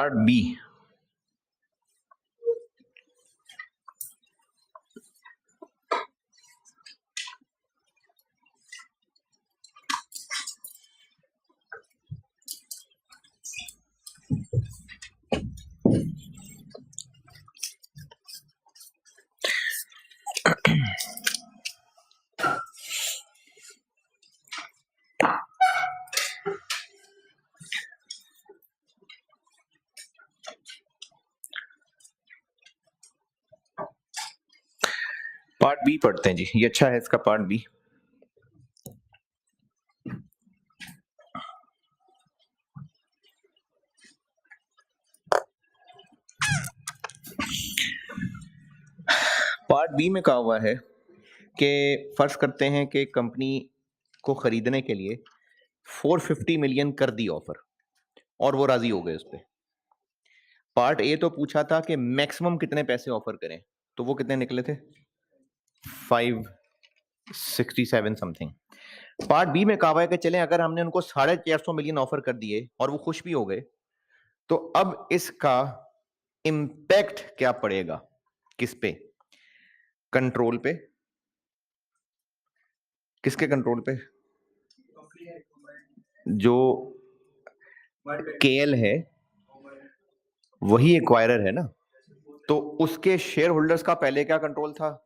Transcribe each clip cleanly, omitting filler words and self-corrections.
Part B, part B पढ़ते हैं जी। ये अच्छा है इसका पार्ट बी। पार्ट बी में कहा हुआ है कि फर्ज करते हैं कि कंपनी को खरीदने के लिए 450 मिलियन कर दी ऑफर और वो राजी हो गए उस पर। पार्ट ए तो पूछा था कि मैक्सिमम कितने पैसे ऑफर करें, तो वो कितने निकले थे 567 समथिंग। पार्ट बी में कहा हुआ है कि चलें अगर हमने उनको 450 मिलियन ऑफर कर दिए और वो खुश भी हो गए, तो अब इसका इंपैक्ट क्या पड़ेगा, किस पे? कंट्रोल पे। किसके कंट्रोल पे? जो केएल है वही एक्वायरर है ना, तो उसके शेयर होल्डर्स का पहले क्या कंट्रोल था,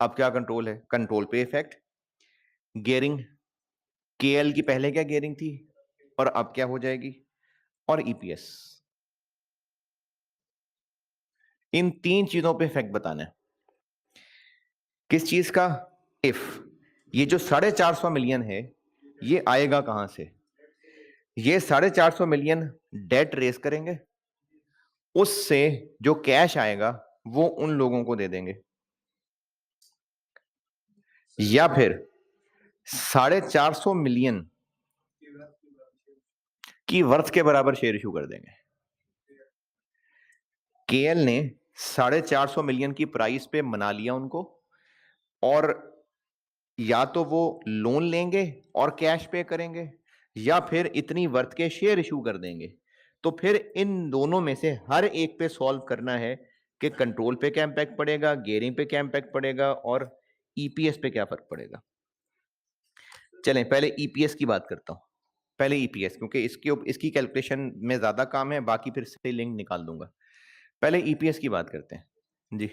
अब क्या कंट्रोल है? कंट्रोल पे इफेक्ट। गियरिंग, केएल की पहले क्या गियरिंग थी और अब क्या हो जाएगी, और ईपीएस। इन तीन चीजों पे इफेक्ट बताना है। किस चीज का? इफ ये जो 450 मिलियन है ये आएगा कहां से? ये 450 मिलियन डेट रेस करेंगे, उससे जो कैश आएगा वो उन लोगों को दे देंगे, या फिर 450 मिलियन की वर्थ के बराबर शेयर इशू कर देंगे। केएल ने 450 मिलियन की प्राइस पे मना लिया उनको, और या तो वो लोन लेंगे और कैश पे करेंगे, या फिर इतनी वर्थ के शेयर इशू कर देंगे। तो फिर इन दोनों में से हर एक पे सॉल्व करना है कि कंट्रोल पे क्या इंपैक्ट पड़ेगा, गियरिंग पे क्या इंपैक्ट पड़ेगा, और ईपीएस पे क्या फर्क पड़ेगा। चलें पहले ईपीएस की बात करता हूं। पहले ईपीएस, क्योंकि इसकी कैलकुलेशन में ज्यादा काम है, बाकी फिर से लिंक निकाल दूंगा। पहले ईपीएस की बात करते हैं जी।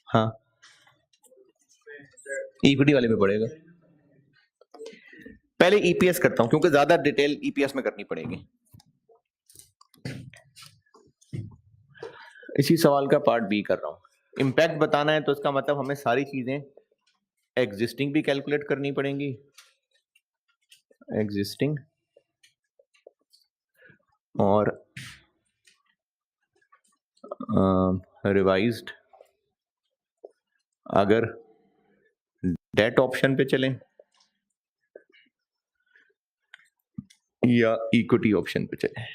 हाँ, इक्विटी वाले पे पड़ेगा। पहले ईपीएस करता हूं क्योंकि ज्यादा डिटेल ईपीएस में करनी पड़ेगी। इसी सवाल का पार्ट बी कर रहा हूं। इंपैक्ट बताना है तो इसका मतलब हमें सारी चीजें एग्जिस्टिंग भी कैलकुलेट करनी पड़ेंगी, एग्जिस्टिंग और रिवाइज्ड। अगर डेट ऑप्शन पे चलें या इक्विटी ऑप्शन पे चलें।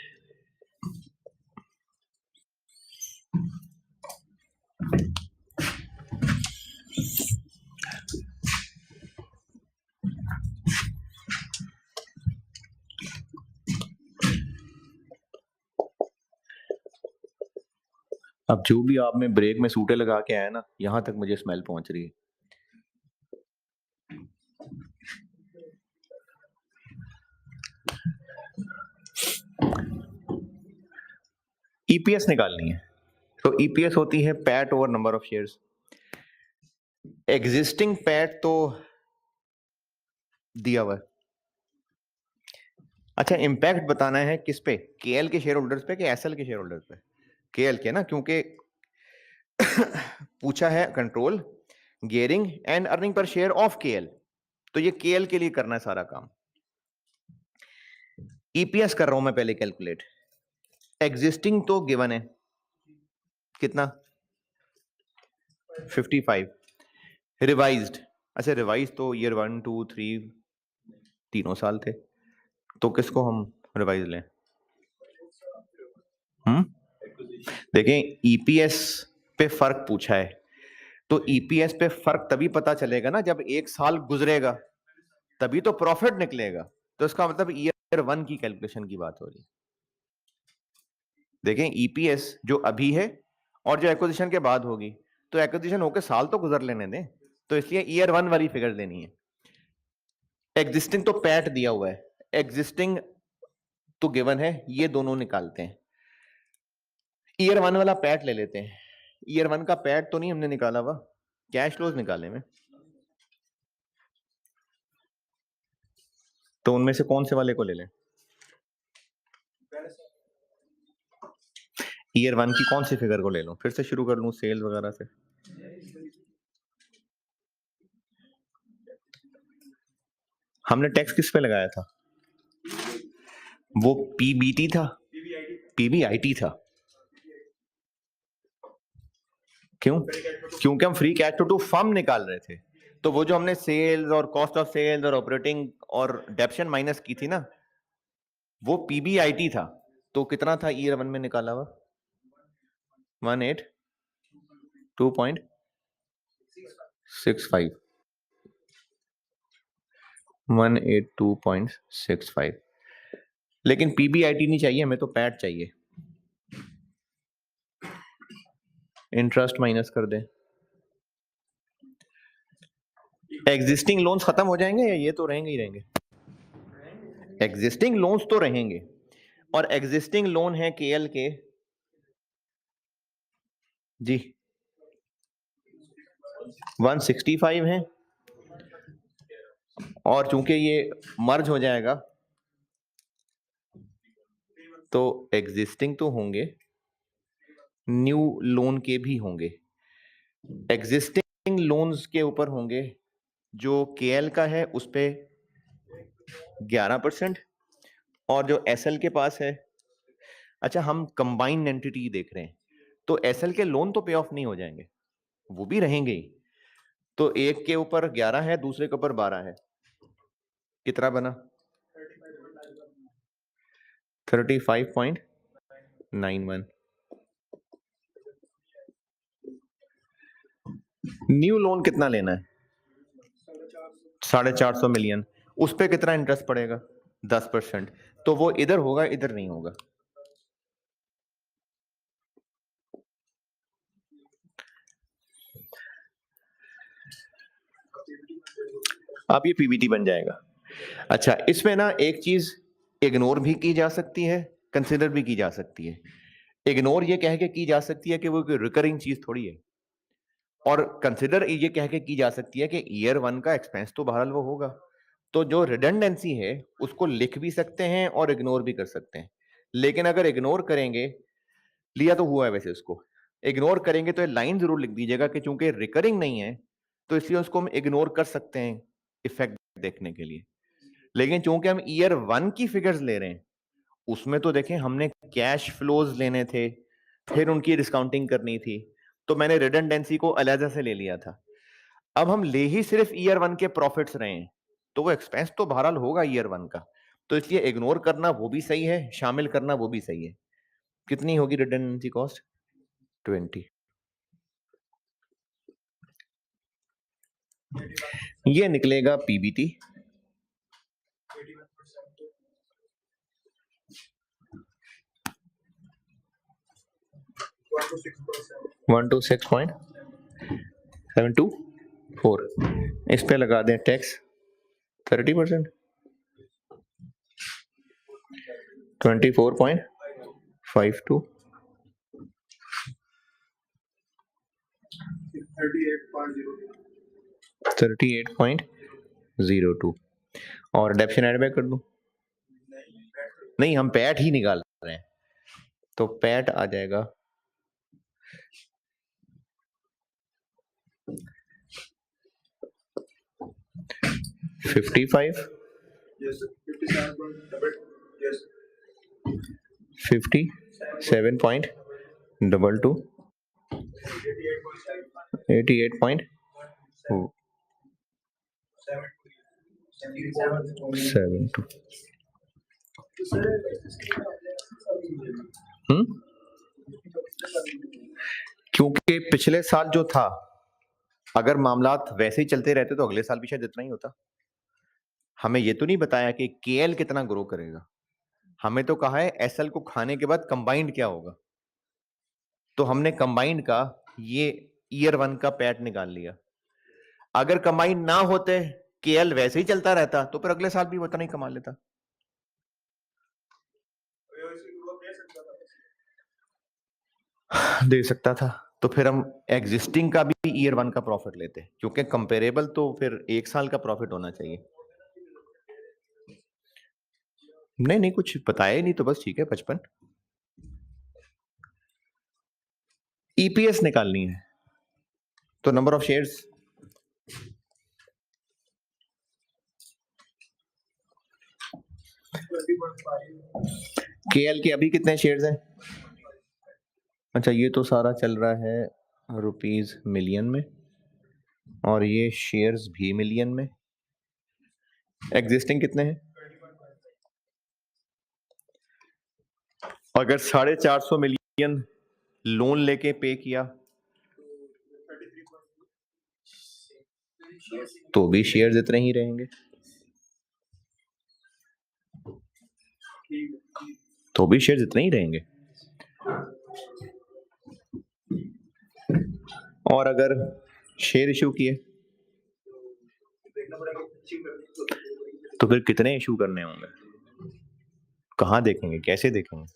अब जो भी आप में ब्रेक में सूटे लगा के आया ना, यहां तक मुझे स्मेल पहुंच रही है। ईपीएस निकालनी है तो ईपीएस होती है PAT over number of shares. Existing PAT तो दिया हुआ है। अच्छा, इंपैक्ट बताना है किस पे? केएल के शेयर होल्डर्स पे कि एसएल के शेयर होल्डर्स पे? केएल के ना, क्योंकि पूछा है control, gearing and earning per share of KL, तो ये केएल के लिए करना है सारा काम। ईपीएस कर रहा हूं मैं पहले कैलकुलेट। एग्जिस्टिंग तो गिवन है, कितना 55। रिवाइज्ड, अच्छा रिवाइज तो ईयर 1 2 3 तीनों साल थे, तो किसको हम रिवाइज लें? देखें ईपीएस पे फर्क पूछा है, तो ईपीएस पे फर्क तभी पता चलेगा ना जब एक साल गुजरेगा, तभी तो प्रॉफिट निकलेगा। तो इसका मतलब ईयर ईयर 1 की कैलकुलेशन की बात हो रही है। देखें ईपीएस जो अभी है और जो एक्विजिशन के बाद होगी, तो एक्विजिशन होकर साल तो गुजर लेने दें, तो इसलिए ईयर 1 वाली फिगर देनी है। एग्जिस्टिंग तो पैट दिया हुआ है, एग्जिस्टिंग तो गिवन है, ये दोनों निकालते हैं। ईयर 1 वाला पैट ले लेते हैं। ईयर 1 का पैट तो नहीं हमने निकाला हुआ, कैश फ्लोज निकाले में, तो उनमें से कौन से वाले को ले लें? ईयर 1 की कौन सी फिगर को ले लूं? फिर से शुरू कर लूं सेल्स वगैरह से? हमने टैक्स किस पे लगाया था? वो पीबीटी था, पीबीआईटी था। क्यों? क्योंकि हम फ्री कैश टू फर्म निकाल रहे थे, तो वो जो हमने सेल्स और कॉस्ट ऑफ सेल्स और ऑपरेटिंग और डेप्शन माइनस की थी ना, वो पीबीआईटी था। तो कितना था ईयर 1 में निकाला हुआ? 182.65 182.65। लेकिन पीबीआईटी नहीं चाहिए हमें, तो पैट चाहिए। इंटरेस्ट माइनस कर दें। एग्जिस्टिंग लोन्स खत्म हो जाएंगे या ये तो रहेंगे ही रहेंगे? एग्जिस्टिंग लोन्स तो रहेंगे, और एग्जिस्टिंग लोन है केएल के जी 165 है, और चूंकि ये मर्ज हो जाएगा तो एग्जिस्टिंग तो होंगे, न्यू लोन के भी होंगे। एग्जिस्टिंग लोन्स के ऊपर होंगे जो केएल का है उस पे 11%, और जो एसएल के पास है, अच्छा हम कंबाइंड एंटिटी देख रहे हैं, तो एसएल के लोन तो पे ऑफ नहीं हो जाएंगे, वो भी रहेंगे ही। तो एक के ऊपर 11 है, दूसरे के ऊपर 12 है, कितना बना? 35.91। न्यू लोन कितना लेना है? 450 मिलियन। उस पे कितना इंटरेस्ट पड़ेगा? 10%। तो वो इधर होगा, इधर नहीं होगा। अब ये पीबीटी बन जाएगा। अच्छा, इसमें ना एक चीज इग्नोर भी की जा सकती है, कंसिडर भी की जा सकती है। इग्नोर ये कह के की जा सकती है कि वो रिकरिंग चीज थोड़ी है, और कंसिडर ये कह के की जा सकती है कि ईयर 1 का एक्सपेंस तो बहरहाल वो होगा। तो जो रिडंडेंसी है उसको लिख भी सकते हैं और इग्नोर भी कर सकते हैं। लेकिन अगर इग्नोर करेंगे, लिया तो हुआ है वैसे उसको, इग्नोर करेंगे तो ये लाइन जरूर लिख दीजिएगा कि चूंकि रिकरिंग नहीं है तो इसलिए उसको हम इग्नोर कर सकते हैं इफेक्ट देखने के लिए। लेकिन चूंकि हम ईयर 1 की फिगर्स ले रहे हैं, उसमें तो देखें हमने कैश फ्लोज लेने थे, फिर उनकी डिस्काउंटिंग करनी थी, तो मैंने रिडंडेंसी को अलहदा से ले लिया था। अब हम ले ही सिर्फ ईयर 1 के प्रॉफिट्स रहे हैं, तो वो एक्सपेंस तो बहरहाल होगा ईयर 1 का, तो इसलिए इग्नोर करना वो भी सही है, शामिल करना वो भी सही है। कितनी होगी रिडंडेंसी कॉस्ट? 20। ये निकलेगा पीबीटी। 126.724। इस पे लगा दें टैक्स 30%, 24.52, 38.02, और डेप्शन एड बैक कर दूं? नहीं, हम पैट ही निकाल रहे हैं, तो पैट आ जाएगा 55, 57.22, 88.72। क्योंकि पिछले साल जो था, अगर मामलात वैसे ही चलते रहते तो अगले साल भी शायद इतना ही होता। हमें ये तो नहीं बताया कि केएल कितना ग्रो करेगा, हमें तो कहा है एसएल को खाने के बाद कंबाइंड क्या होगा। तो हमने कंबाइंड का ये ईयर 1 का पैट निकाल लिया। अगर कंबाइंड ना होते, केएल वैसे ही चलता रहता, तो फिर अगले साल भी उतना ही कमा लेता। दे सकता था, तो फिर हम एग्जिस्टिंग का भी ईयर 1 का प्रॉफिट लेते, क्योंकि कंपेरेबल तो फिर 1 साल का प्रॉफिट होना चाहिए। नहीं नहीं, कुछ बताया ही नहीं, तो बस ठीक है 55। ईपीएस निकालनी है, तो नंबर ऑफ शेयर्स, केएल के अभी कितने शेयर्स हैं? अच्छा, ये तो सारा चल रहा है रुपीज मिलियन में, और ये शेयर्स भी मिलियन में। एग्जिस्टिंग कितने हैं? अगर 450 मिलियन लोन लेके पे किया, तो भी शेयर्स इतने ही रहेंगे, तो भी शेयर्स इतने ही रहेंगे। और अगर शेयर इशू किए, तो फिर कितने इशू करने होंगे? कहाँ देखेंगे, कैसे देखेंगे?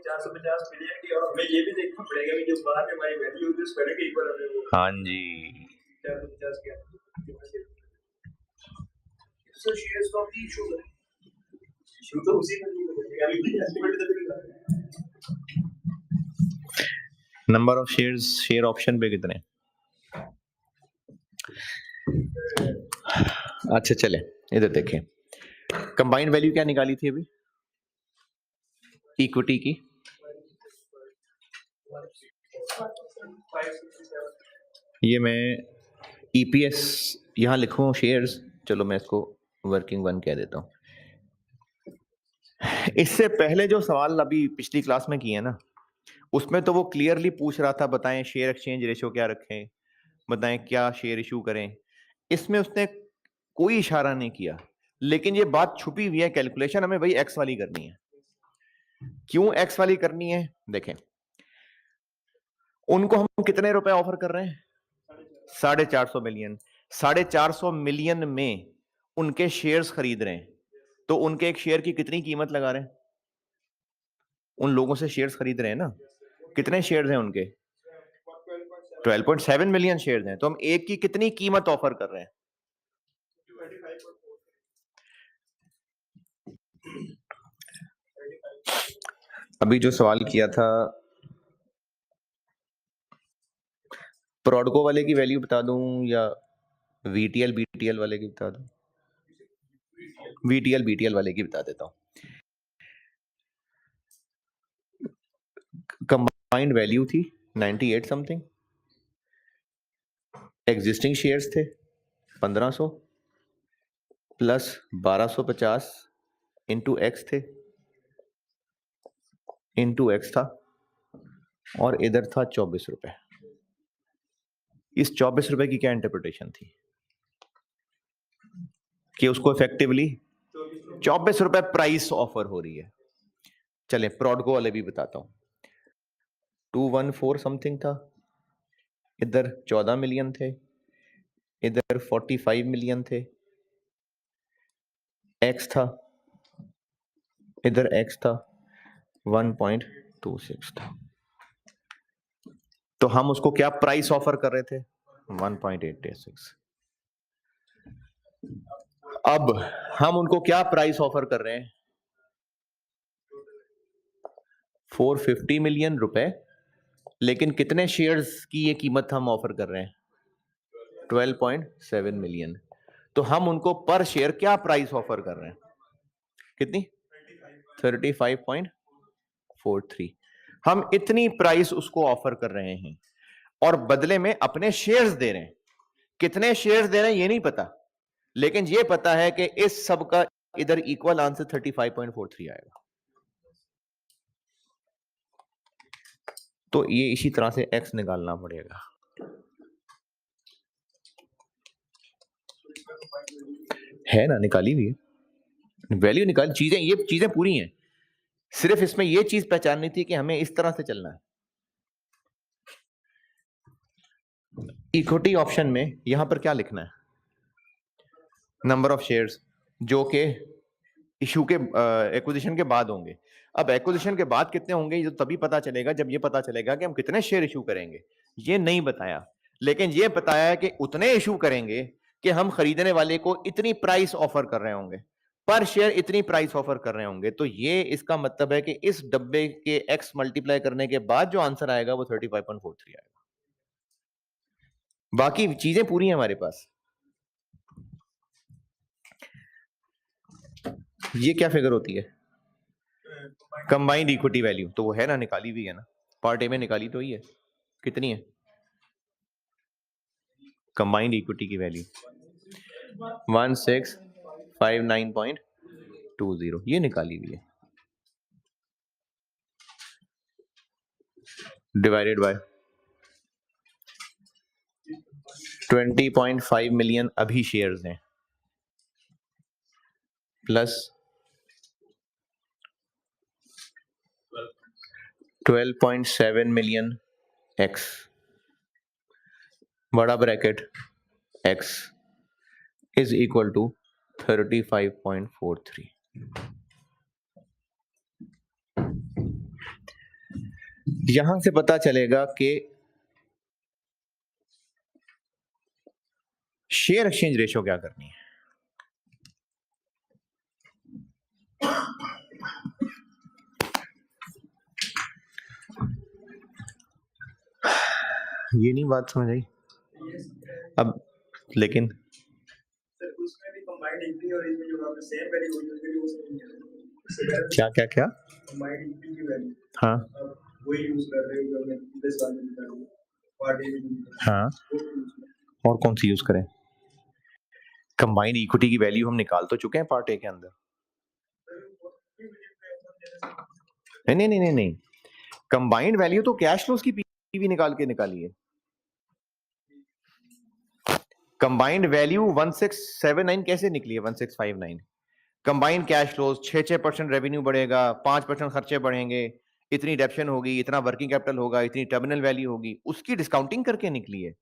450 मिलियन की, और हमें ये भी देखना पड़ेगा कि जो बाहर में हमारी वैल्यू होती है उस पहले के इक्वल हमें वो। हाँ जी, 450 क्या सर, शेयर्स का भी इशू है, इशू तो उसी में नहीं है, एस्टिमेट तो number of shares share option पे कितने? अच्छा चले इधर देखें, कंबाइंड वैल्यू क्या निकाली थी अभी इक्विटी की? ये मैं ईपीएस यहां लिखूं शेयर्स, चलो मैं इसको वर्किंग 1 कह देता हूं। इससे पहले जो सवाल अभी पिछली क्लास में किए ना, उसमें तो वो क्लियरली पूछ रहा था बताएं शेयर एक्सचेंज रेशियो क्या रखें, बताएं क्या शेयर इशू करें। इसमें उसने कोई इशारा नहीं किया, लेकिन ये बात छुपी हुई है, कैलकुलेशन हमें वही एक्स वाली करनी है। क्यों एक्स वाली करनी है? देखें, उनको हम कितने रुपए ऑफर कर रहे हैं? 450 मिलियन। 450 मिलियन में उनके शेयर्स खरीद रहे हैं, तो उनके एक शेयर की कितनी कीमत लगा रहे हैं? उन लोगों से शेयर्स खरीद रहे हैं ना, कितने शेयर्स हैं उनके? 12.7 मिलियन शेयर्स हैं, तो हम एक की कितनी कीमत ऑफर कर रहे हैं? अभी जो सवाल किया था, प्रोडको वाले की वैल्यू बता दूं या वीटीएल बीटीएल वाले की बता दूं? वीटीएल बीटीएल वाले की बता देता हूं। कंबाइंड वैल्यू थी 98 समथिंग, एग्जिस्टिंग शेयर्स थे 1500 प्लस 1250 इंटू एक्स थे, इंटू एक्स था, और इधर था 24 रुपए। इस 24 रुपए की क्या इंटरप्रिटेशन थी कि उसको इफेक्टिवली 24 रुपए प्राइस ऑफर हो रही है? चले प्रोडको वाले भी बताता हूं। 214 समथिंग था, इधर 14 मिलियन थे, इधर 45 मिलियन थे, एक्स था, इधर एक्स था 1.26 था, तो हम उसको क्या प्राइस ऑफर कर रहे थे? 1.86। अब हम उनको क्या प्राइस ऑफर कर रहे हैं? 450 मिलियन रुपए, लेकिन कितने शेयर्स की ये कीमत हम ऑफर कर रहे हैं? 12.7 मिलियन। तो हम उनको पर शेयर क्या प्राइस ऑफर कर रहे हैं? कितनी? 35.43। हम इतनी प्राइस उसको ऑफर कर रहे हैं, और बदले में अपने शेयर्स दे रहे हैं। कितने शेयर्स दे रहे हैं ये नहीं पता, लेकिन ये पता है कि इस सब का इधर इक्वल आंसर 35.43 आएगा। तो ये इसी तरह से एक्स निकालना पड़ेगा। है ना, निकाली हुई है वैल्यू, निकाल चीजें, ये चीजें पूरी हैं, सिर्फ इसमें ये चीज पहचाननी थी कि हमें इस तरह से चलना है। इक्विटी ऑप्शन में यहां पर क्या लिखना है, नंबर ऑफ शेयर्स जो कि इशू के एक्विजिशन के बाद होंगे। अब एक्विजिशन के बाद कितने होंगे ये तो तभी पता चलेगा जब ये पता चलेगा कि हम कितने शेयर इशू करेंगे। ये नहीं बताया, लेकिन ये बताया है कि उतने इशू करेंगे कि हम खरीदने वाले को इतनी प्राइस ऑफर कर रहे होंगे, पर शेयर इतनी प्राइस ऑफर कर रहे होंगे। तो ये इसका मतलब है कि इस डब्बे के एक्स मल्टीप्लाई करने के बाद जो आंसर आएगा वो 35.43 आएगा। बाकी चीजें पूरी हैं हमारे पास। ये क्या फिगर होती है, कंबाइंड इक्विटी वैल्यू, तो वो है ना, निकाली हुई है ना, पार्ट ए में निकाली तो ही है। कितनी है कंबाइंड इक्विटी की वैल्यू, 1659.20, ये निकाली हुई है, डिवाइडेड बाय 20.5 मिलियन अभी शेयर्स हैं, प्लस 12.7 मिलियन एक्स, बड़ा bracket x is equal to 35.43। यहां से पता चलेगा कि शेयर एक्सचेंज रेशियो क्या करनी है। ये नहीं बात समझ आई अब, लेकिन क्या क्या क्या, हाँ हाँ, और कौन सी यूज करें, कंबाइंड इक्विटी की वैल्यू हम निकाल तो चुके हैं पार्ट ए के अंदर। नहीं नहीं नहीं नहीं नहीं, कंबाइंड वैल्यू तो कैश फ्लोस की पीवी निकाल के निकाली है। कंबाइंड वैल्यू 1679 कैसे निकली है, 1659, कंबाइंड कैश फ्लोज 6% रेवेन्यू बढ़ेगा, 5% खर्चे बढ़ेंगे, इतनी डेप्शन होगी, इतना वर्किंग कैपिटल होगा, इतनी टर्मिनल वैल्यू होगी, उसकी डिस्काउंटिंग करके निकली है।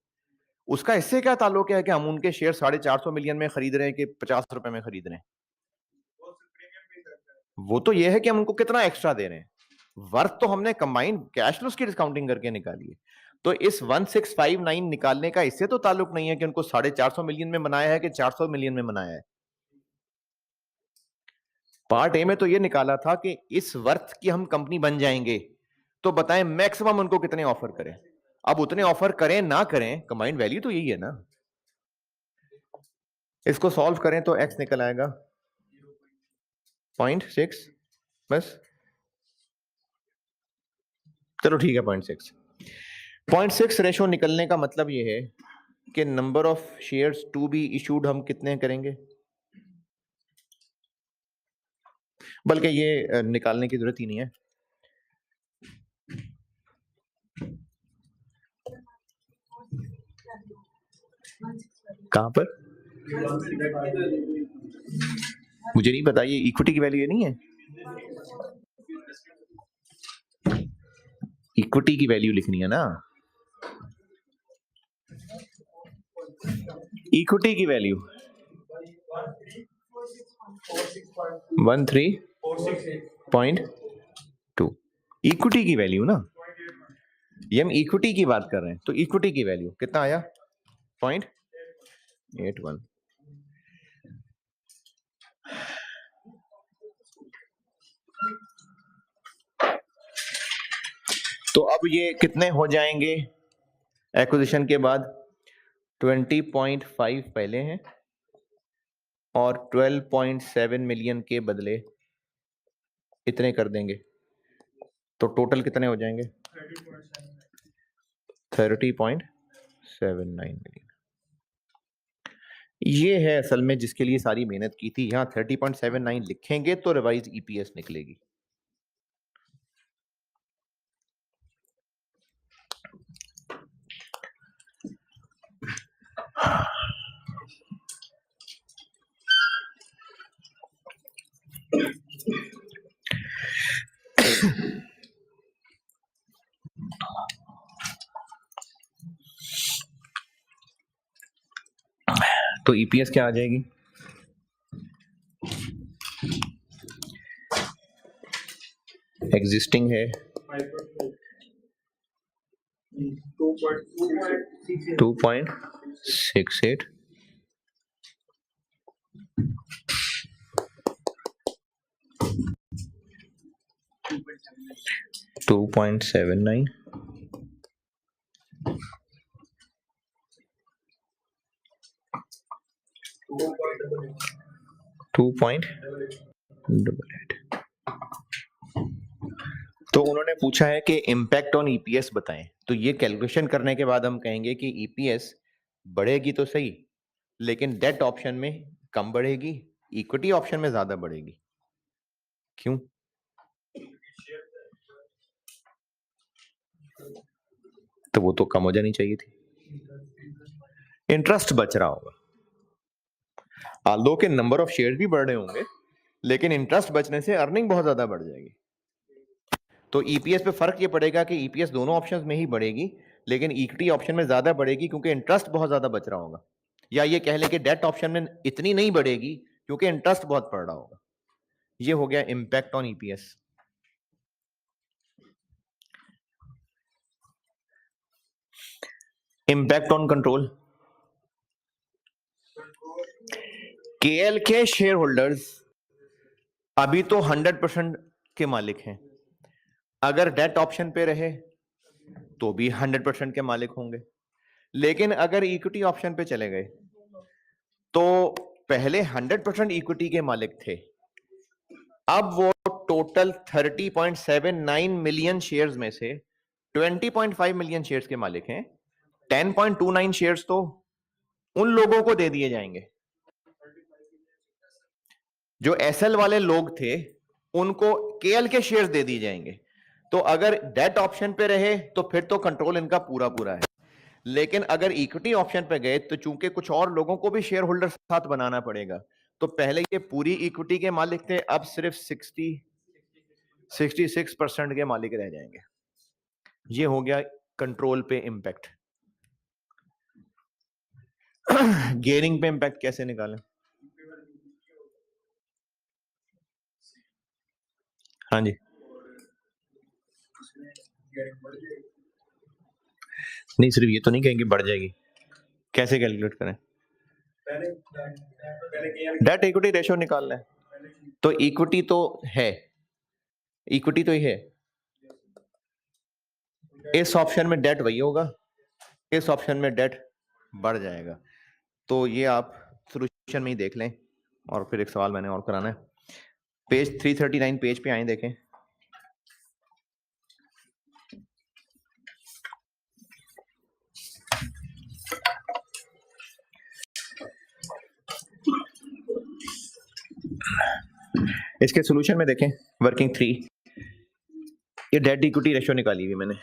उसका इससे क्या ताल्लुक है कि हम उनके शेयर 450 मिलियन में खरीद रहे हैं कि 50 रुपए में खरीद रहे हैं। वो तो ये है कि हम उनको कितना एक्स्ट्रा दे रहे हैं, वर्थ तो हमने कंबाइंड कैश फ्लोज की डिस्काउंटिंग करके निकाली है। तो इस 1659 निकालने का इससे तो ताल्लुक नहीं है कि उनको 450 मिलियन में बनाया है कि 400 मिलियन में बनाया है। पार्ट ए में तो ये निकाला था कि इस वर्थ की हम कंपनी बन जाएंगे, तो बताएं मैक्सिमम उनको कितने ऑफर करें। अब उतने ऑफर करें ना करें, कंबाइंड वैल्यू तो यही है ना। इसको सॉल्व करें तो एक्स निकल आएगा 0.6, बस, चलो ठीक है 0.6 रेशो निकलने का मतलब ये है कि number of shares to be issued हम कितने करेंगे, बल्कि ये निकालने की जरूरत ही नहीं है। कहां पर, मुझे नहीं पता, ये इक्विटी की वैल्यू ये नहीं है, इक्विटी की वैल्यू लिखनी है ना, इक्विटी की वैल्यू 13.2, इक्विटी की वैल्यू ना, ये हम इक्विटी की बात कर रहे हैं, तो इक्विटी की वैल्यू कितना आया 0.81। तो अब ये कितने हो जाएंगे एक्विजिशन के बाद, 20.5 पहले हैं और 12.7 मिलियन के बदले इतने कर देंगे, तो टोटल कितने हो जाएंगे 30.79 मिलियन। ये है असल में जिसके लिए सारी मेहनत की थी। यहां 30.79 लिखेंगे तो रिवाइज ईपीएस निकलेगी। तो ईपीएस क्या आ जाएगी? एग्जिस्टिंग है 2.68, 2.79, 2.88। तो उन्होंने पूछा है कि इम्पैक्ट ऑन ईपीएस बताएं, तो ये कैलकुलेशन करने के बाद हम कहेंगे कि ईपीएस बढ़ेगी तो सही, लेकिन डेट ऑप्शन में कम बढ़ेगी, इक्विटी ऑप्शन में ज्यादा बढ़ेगी। क्यों? तो वो तो कम हो जानी चाहिए थी। इंटरेस्ट बच रहा होगा, आल्दो के नंबर ऑफ शेयर भी बढ़ रहे होंगे, लेकिन इंटरेस्ट बचने से अर्निंग बहुत ज्यादा बढ़ जाएगी। तो ईपीएस पे फर्क ये पड़ेगा कि ईपीएस दोनों ऑप्शंस में ही बढ़ेगी, लेकिन इक्विटी ऑप्शन में ज्यादा बढ़ेगी क्योंकि इंटरेस्ट बहुत ज्यादा बच रहा होगा, या ये कह लें कि डेट ऑप्शन में इतनी नहीं बढ़ेगी क्योंकि इंटरेस्ट बहुत पड़ रहा होगा। ये हो गया impact on EPS. Impact on control, KL के शेयर होल्डर्स अभी तो 100% के मालिक हैं, अगर डेट ऑप्शन पे रहे तो भी 100% के मालिक होंगे, लेकिन अगर इक्विटी ऑप्शन पे चले गए तो पहले 100% इक्विटी के मालिक थे, अब वो टोटल 30.79 मिलियन शेयर्स में से 20.5 मिलियन शेयर्स के मालिक हैं। 10.29 शेयर्स तो उन लोगों को दे दिए जाएंगे जो एसएल वाले लोग थे, उनको केएल के शेयर्स दे दिए जाएंगे। तो अगर डेट ऑप्शन पे रहे तो फिर तो कंट्रोल इनका पूरा पूरा है, लेकिन अगर इक्विटी ऑप्शन पे गए तो चूंकि कुछ और लोगों को भी शेयर होल्डर साथ बनाना पड़ेगा, तो पहले ये पूरी इक्विटी के मालिक थे, अब सिर्फ 66% के मालिक रह जाएंगे। ये हो गया कंट्रोल पे इंपैक्ट। गेयरिंग पे इंपैक्ट कैसे निकालें? हाँ जी, नहीं सिर्फ ये तो नहीं कहेंगे बढ़ जाएगी, कैसे कैलकुलेट करें? डेट इक्विटी रेशियो निकालना है, तो इक्विटी तो है, इक्विटी तो ही है, इस ऑप्शन में डेट वही होगा, इस ऑप्शन में डेट बढ़ जाएगा। तो ये आप सोल्यूशन में ही देख लें। और फिर एक सवाल मैंने और कराना है, पेज 339 पेज पे आए देखें। इसके सोल्यूशन में देखें, वर्किंग 3, ये डेट इक्विटी रेशियो निकाली हुई मैंने।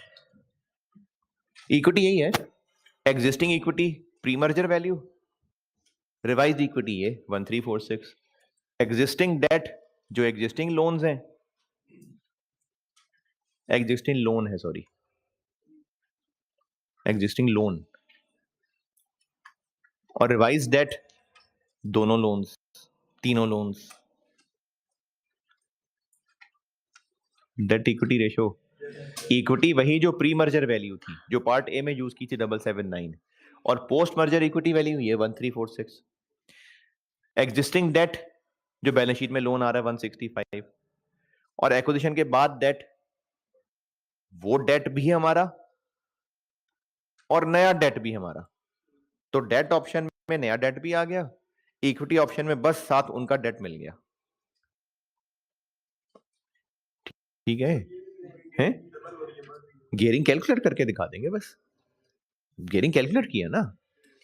इक्विटी यही है, existing equity pre merger value, revised equity ये 1346, एग्जिस्टिंग डेट जो एग्जिस्टिंग लोन्स हैं, एग्जिस्टिंग लोन है सॉरी, एग्जिस्टिंग लोन, और रिवाइज डेट दोनों लोन्स, तीनों loans. Debt equity ratio, equity वही जो प्री मर्जर वैल्यू थी जो पार्ट ए में यूज की थी 779, और पोस्ट मर्जर इक्विटी वैल्यू ये 1346, एग्जिस्टिंग डेट जो बैलेंस शीट में लोन आ रहा है 165, और एक्विजिशन के बाद डेट, वो डेट भी हमारा और नया डेट भी हमारा। तो डेट ऑप्शन में नया डेट भी आ गया, इक्विटी ऑप्शन में बस साथ उनका डेट मिल गया। ठीक है, हैं? गियरिंग कैलकुलेट करके दिखा देंगे, बस गियरिंग कैलकुलेट किया ना।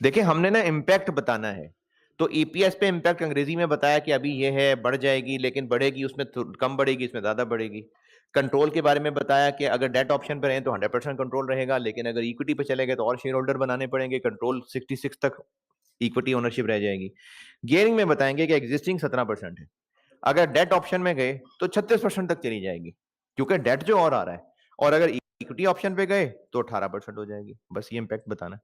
देखिए हमने ना इंपैक्ट बताना है, तो ईपीएस पे इंपैक्ट अंग्रेजी में बताया कि अभी ये है, बढ़ जाएगी, लेकिन बढ़ेगी उसमें कम बढ़ेगी, इसमें ज्यादा बढ़ेगी। कंट्रोल के बारे में बताया कि अगर डेट ऑप्शन पर रहे तो 100% कंट्रोल रहेगा, लेकिन अगर इक्विटी पे चले गए तो और शेयर होल्डर बनाने पड़ेंगे, कंट्रोल 66 तक इक्विटी ओनरशिप रह जाएगी। गियरिंग में बताएंगे कि एग्जिस्टिंग 17% है, अगर डेट ऑप्शन में गए तो 36% तक चली जाएगी क्योंकि डेट जो और आ रहा है, और अगर इक्विटी ऑप्शन पे गए तो 18% हो जाएगी। बस ये इंपैक्ट बताना।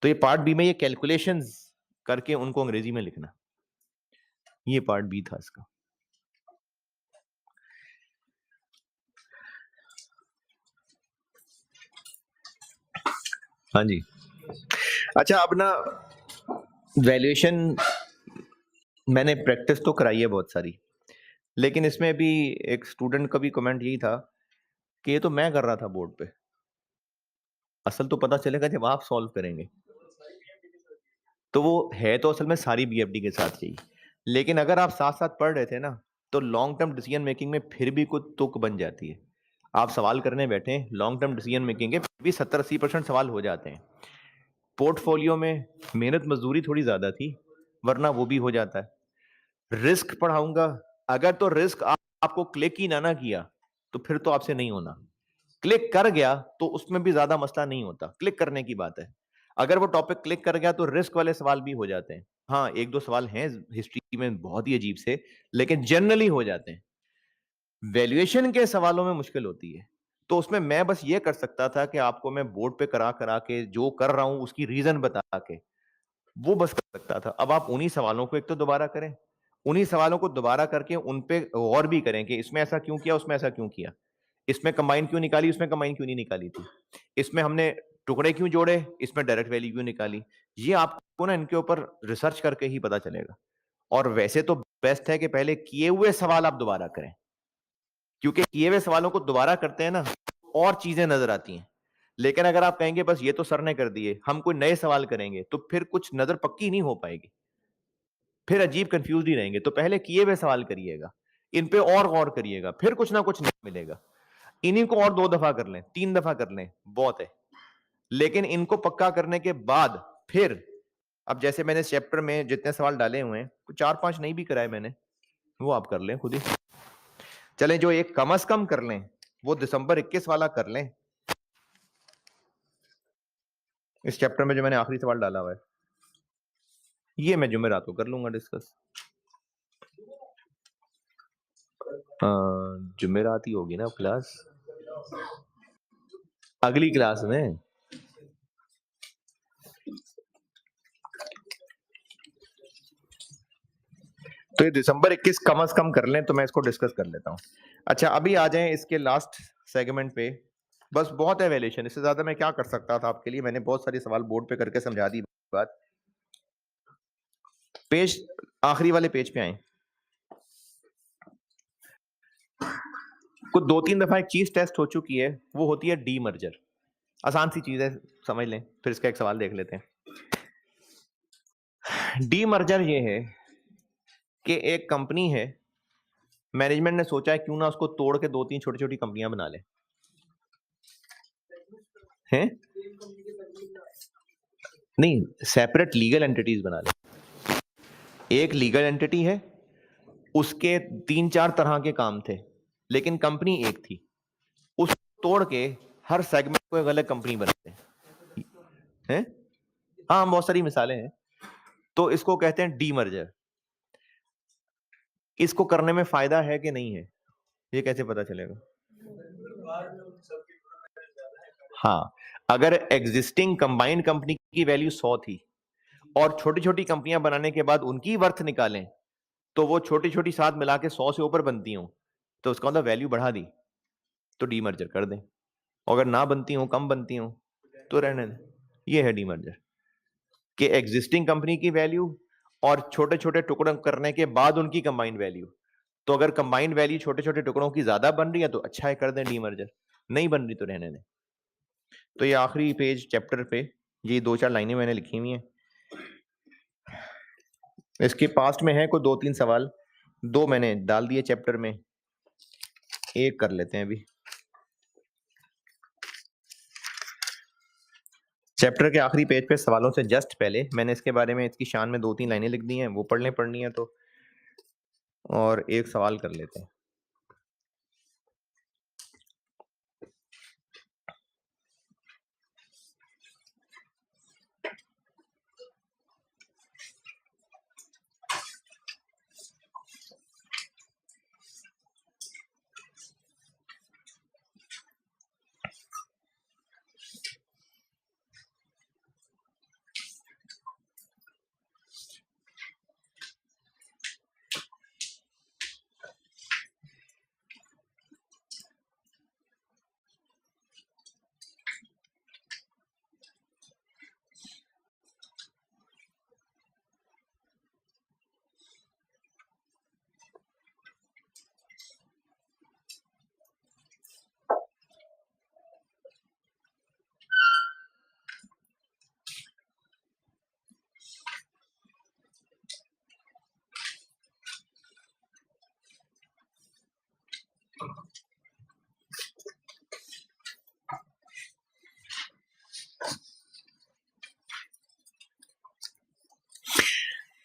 तो ये पार्ट बी में ये कैलकुलेशंस करके उनको अंग्रेजी में लिखना। ये पार्ट बी था इसका। हाँ जी। अच्छा, अब ना वैल्यूएशन मैंने प्रैक्टिस तो कराई है बहुत सारी, लेकिन इसमें भी एक स्टूडेंट का भी कमेंट यही था कि ये तो मैं कर रहा था बोर्ड पे। असल तो पता चलेगा जब आप सॉल्व करेंगे। तो वो है तो असल में सारी बीएफडी के साथ यही, लेकिन अगर आप साथ साथ पढ़ रहे थे ना, तो लॉन्ग टर्म डिसीजन मेकिंग में फिर भी कुछ तुक बन जाती है। आप सवाल करने बैठे, लॉन्ग टर्म डिसीजन मेकिंग के फिर भी 70-80% सवाल हो जाते हैं। पोर्टफोलियो में मेहनत मजदूरी थोड़ी ज्यादा थी, वरना वो भी हो जाता है। रिस्क पढ़ाऊंगा, अगर तो रिस्क आपको क्लिक ही ना किया तो फिर तो आपसे नहीं होना। क्लिक कर गया तो उसमें भी ज्यादा मसला नहीं होता, क्लिक करने की बात है। अगर वो टॉपिक क्लिक कर गया तो रिस्क वाले सवाल भी हो जाते हैं। हाँ, एक दो सवाल हैं हिस्ट्री में बहुत ही अजीब से, लेकिन जनरली हो जाते हैं। वैल्यूएशन के सवालों में मुश्किल होती है। तो उसमें मैं बस ये कर सकता था कि आपको मैं बोर्ड पे करा करा के जो कर रहा हूं उसकी रीजन बता के वो बस कर सकता था। अब आप उन्हीं सवालों को एक तो दोबारा करें, उन्हीं सवालों को दोबारा करके उन पे गौर भी करें कि इसमें ऐसा क्यों किया, उसमें ऐसा क्यों किया, इसमें कंबाइन क्यों निकाली, उसमें कंबाइन क्यों नहीं निकाली थी, इसमें हमने टुकड़े क्यों जोड़े, इसमें डायरेक्ट वैल्यू क्यों निकाली। ये आपको ना इनके ऊपर रिसर्च करके ही पता चलेगा। और वैसे तो बेस्ट है कि पहले किए हुए सवाल आप दोबारा करें, क्योंकि किए हुए सवालों को दोबारा करते हैं ना और चीजें नजर आती हैं। लेकिन अगर आप कहेंगे बस ये तो सर ने कर दिए, हम कोई नए सवाल करेंगे, तो फिर कुछ नजर पक्की नहीं हो पाएगी, फिर अजीब कंफ्यूज ही रहेंगे। तो पहले किए हुए सवाल करिएगा, इन पे और गौर करिएगा, फिर कुछ ना कुछ नया मिलेगा। इन्हीं को और 2 दफा कर लें, 3 दफा कर लें, बहुत है। लेकिन इनको पक्का करने के बाद फिर, अब जैसे मैंने चैप्टर में जितने सवाल डाले हुए हैं, कुछ 4-5 नहीं भी कराए मैंने, वो आप कर लें खुद ही। चलें, जो एक कम से कम कर लें वो दिसंबर 21 वाला कर लें। इस चैप्टर में जो मैंने आखिरी सवाल डाला हुआ है, ये मैं जुमेरात को कर लूंगा डिस्कस। जुमेरात ही होगी ना क्लास, अगली क्लास में। तो ये दिसंबर 21 कम से कम कर लें तो मैं इसको डिस्कस कर लेता हूं। अच्छा, अभी आ जाएं इसके लास्ट सेगमेंट पे। बस बहुत है वैल्यूएशन, इससे ज्यादा मैं क्या कर सकता था आपके लिए, मैंने बहुत सारे सवाल बोर्ड पे करके समझा दी बात। पेज, आखिरी वाले पेज पे आए। कुछ 2-3 दफा एक चीज टेस्ट हो चुकी है, वो होती है डी मर्जर। आसान सी चीज है, समझ लें, फिर इसका एक सवाल देख लेते हैं। डी मर्जर ये है कि एक कंपनी है, मैनेजमेंट ने सोचा है क्यों ना उसको तोड़ के 2-3 छोटी छोटी कंपनियां बना ले हैं। नहीं, सेपरेट लीगल एंटिटीज बना ले। एक लीगल एंटिटी है, उसके 3-4 तरह के काम थे, लेकिन कंपनी एक थी। उस तोड़ के हर सेगमेंट को एक अलग कंपनी बनाते हैं। हाँ, बहुत सारी मिसालें हैं। तो इसको कहते हैं डी मर्जर। इसको करने में फायदा है कि नहीं है, ये कैसे पता चलेगा? हाँ, अगर एग्जिस्टिंग कंबाइंड कंपनी की वैल्यू 100 थी और छोटी छोटी कंपनियां बनाने के बाद उनकी वर्थ निकालें, तो वो छोटी छोटी साथ मिला के 100 से ऊपर बनती हो, तो उसका मतलब वैल्यू बढ़ा दी, तो डीमर्जर कर दें। अगर ना बनती हो, कम बनती हो, तो रहने दें। ये है डीमर्जर कि एग्जिस्टिंग कंपनी की वैल्यू और छोटे छोटे टुकड़ों करने के बाद उनकी कंबाइंड वैल्यू। तो अगर कंबाइंड वैल्यू छोटे छोटे टुकड़ों की ज्यादा बन रही है तो अच्छा है, कर दें डीमर्जर। नहीं बन रही तो रहने दें। तो ये आखिरी पेज चैप्टर पे ये 2-4 लाइनें मैंने लिखी हुई हैं। इसके पास्ट में है कोई 2-3 सवाल, 2 मैंने डाल दिए चैप्टर में, एक कर लेते हैं अभी। चैप्टर के आखिरी पेज पे सवालों से जस्ट पहले मैंने इसके बारे में, इसकी शान में 2-3 लाइनें लिख दी हैं, वो पढ़नी है तो, और एक सवाल कर लेते हैं।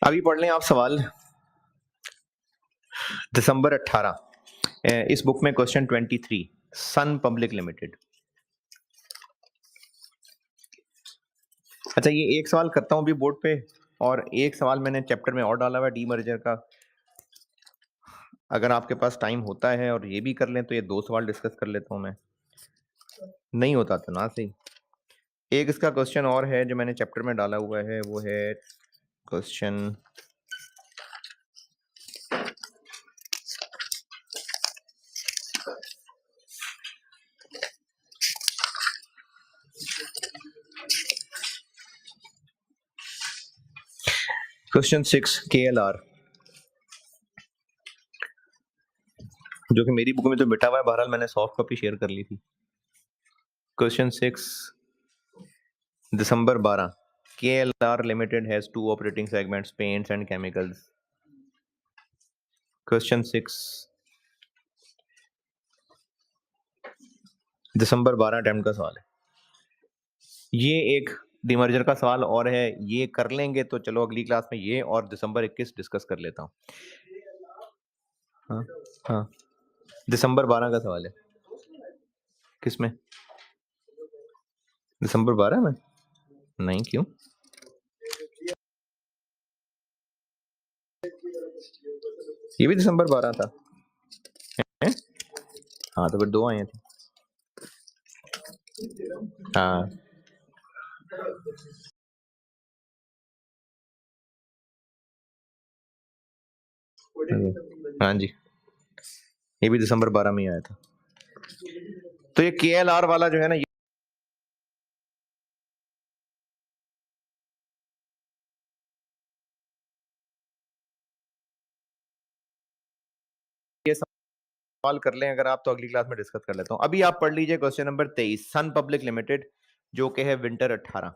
अभी पढ़ लें आप सवाल दिसंबर 18 इस बुक में क्वेश्चन 23 सन पब्लिक लिमिटेड। अच्छा ये एक सवाल करता हूं अभी बोर्ड पे और एक सवाल मैंने चैप्टर में और डाला हुआ है डीमर्जर का। अगर आपके पास टाइम होता है और ये भी कर लें तो ये 2 सवाल डिस्कस कर लेता हूं मैं, नहीं होता तो ना सही। एक इसका क्वेश्चन और है जो मैंने चैप्टर में डाला हुआ है, वो है क्वेश्चन क्वेश्चन 6 KLR, जो कि मेरी बुक में तो बिठा हुआ है, बहरहाल मैंने सॉफ्ट कॉपी शेयर कर ली थी। Question 6 December 12 KLR Limited has 2 operating segments, paints and chemicals. Question 6 December 12 attempt का सवाल है। ये एक डिमर्जर का सवाल और है, ये कर लेंगे तो चलो अगली क्लास में ये और दिसंबर 21 डिस्कस कर लेता हूँ। हाँ हाँ दिसंबर 12 का सवाल है। किसमें? दिसंबर 12 में? नहीं, क्यों? ये भी दिसंबर 12 था है? हाँ तो फिर 2 आए थे। हाँ हाँ जी, ये भी दिसंबर 12 में ही आया था। तो ये KLR वाला जो है ना, ये सवाल कर लें अगर आप तो अगली क्लास में डिस्कस कर लेता हूँ। अभी आप पढ़ लीजिए क्वेश्चन नंबर 23 सन पब्लिक लिमिटेड, जो कि है विंटर 18।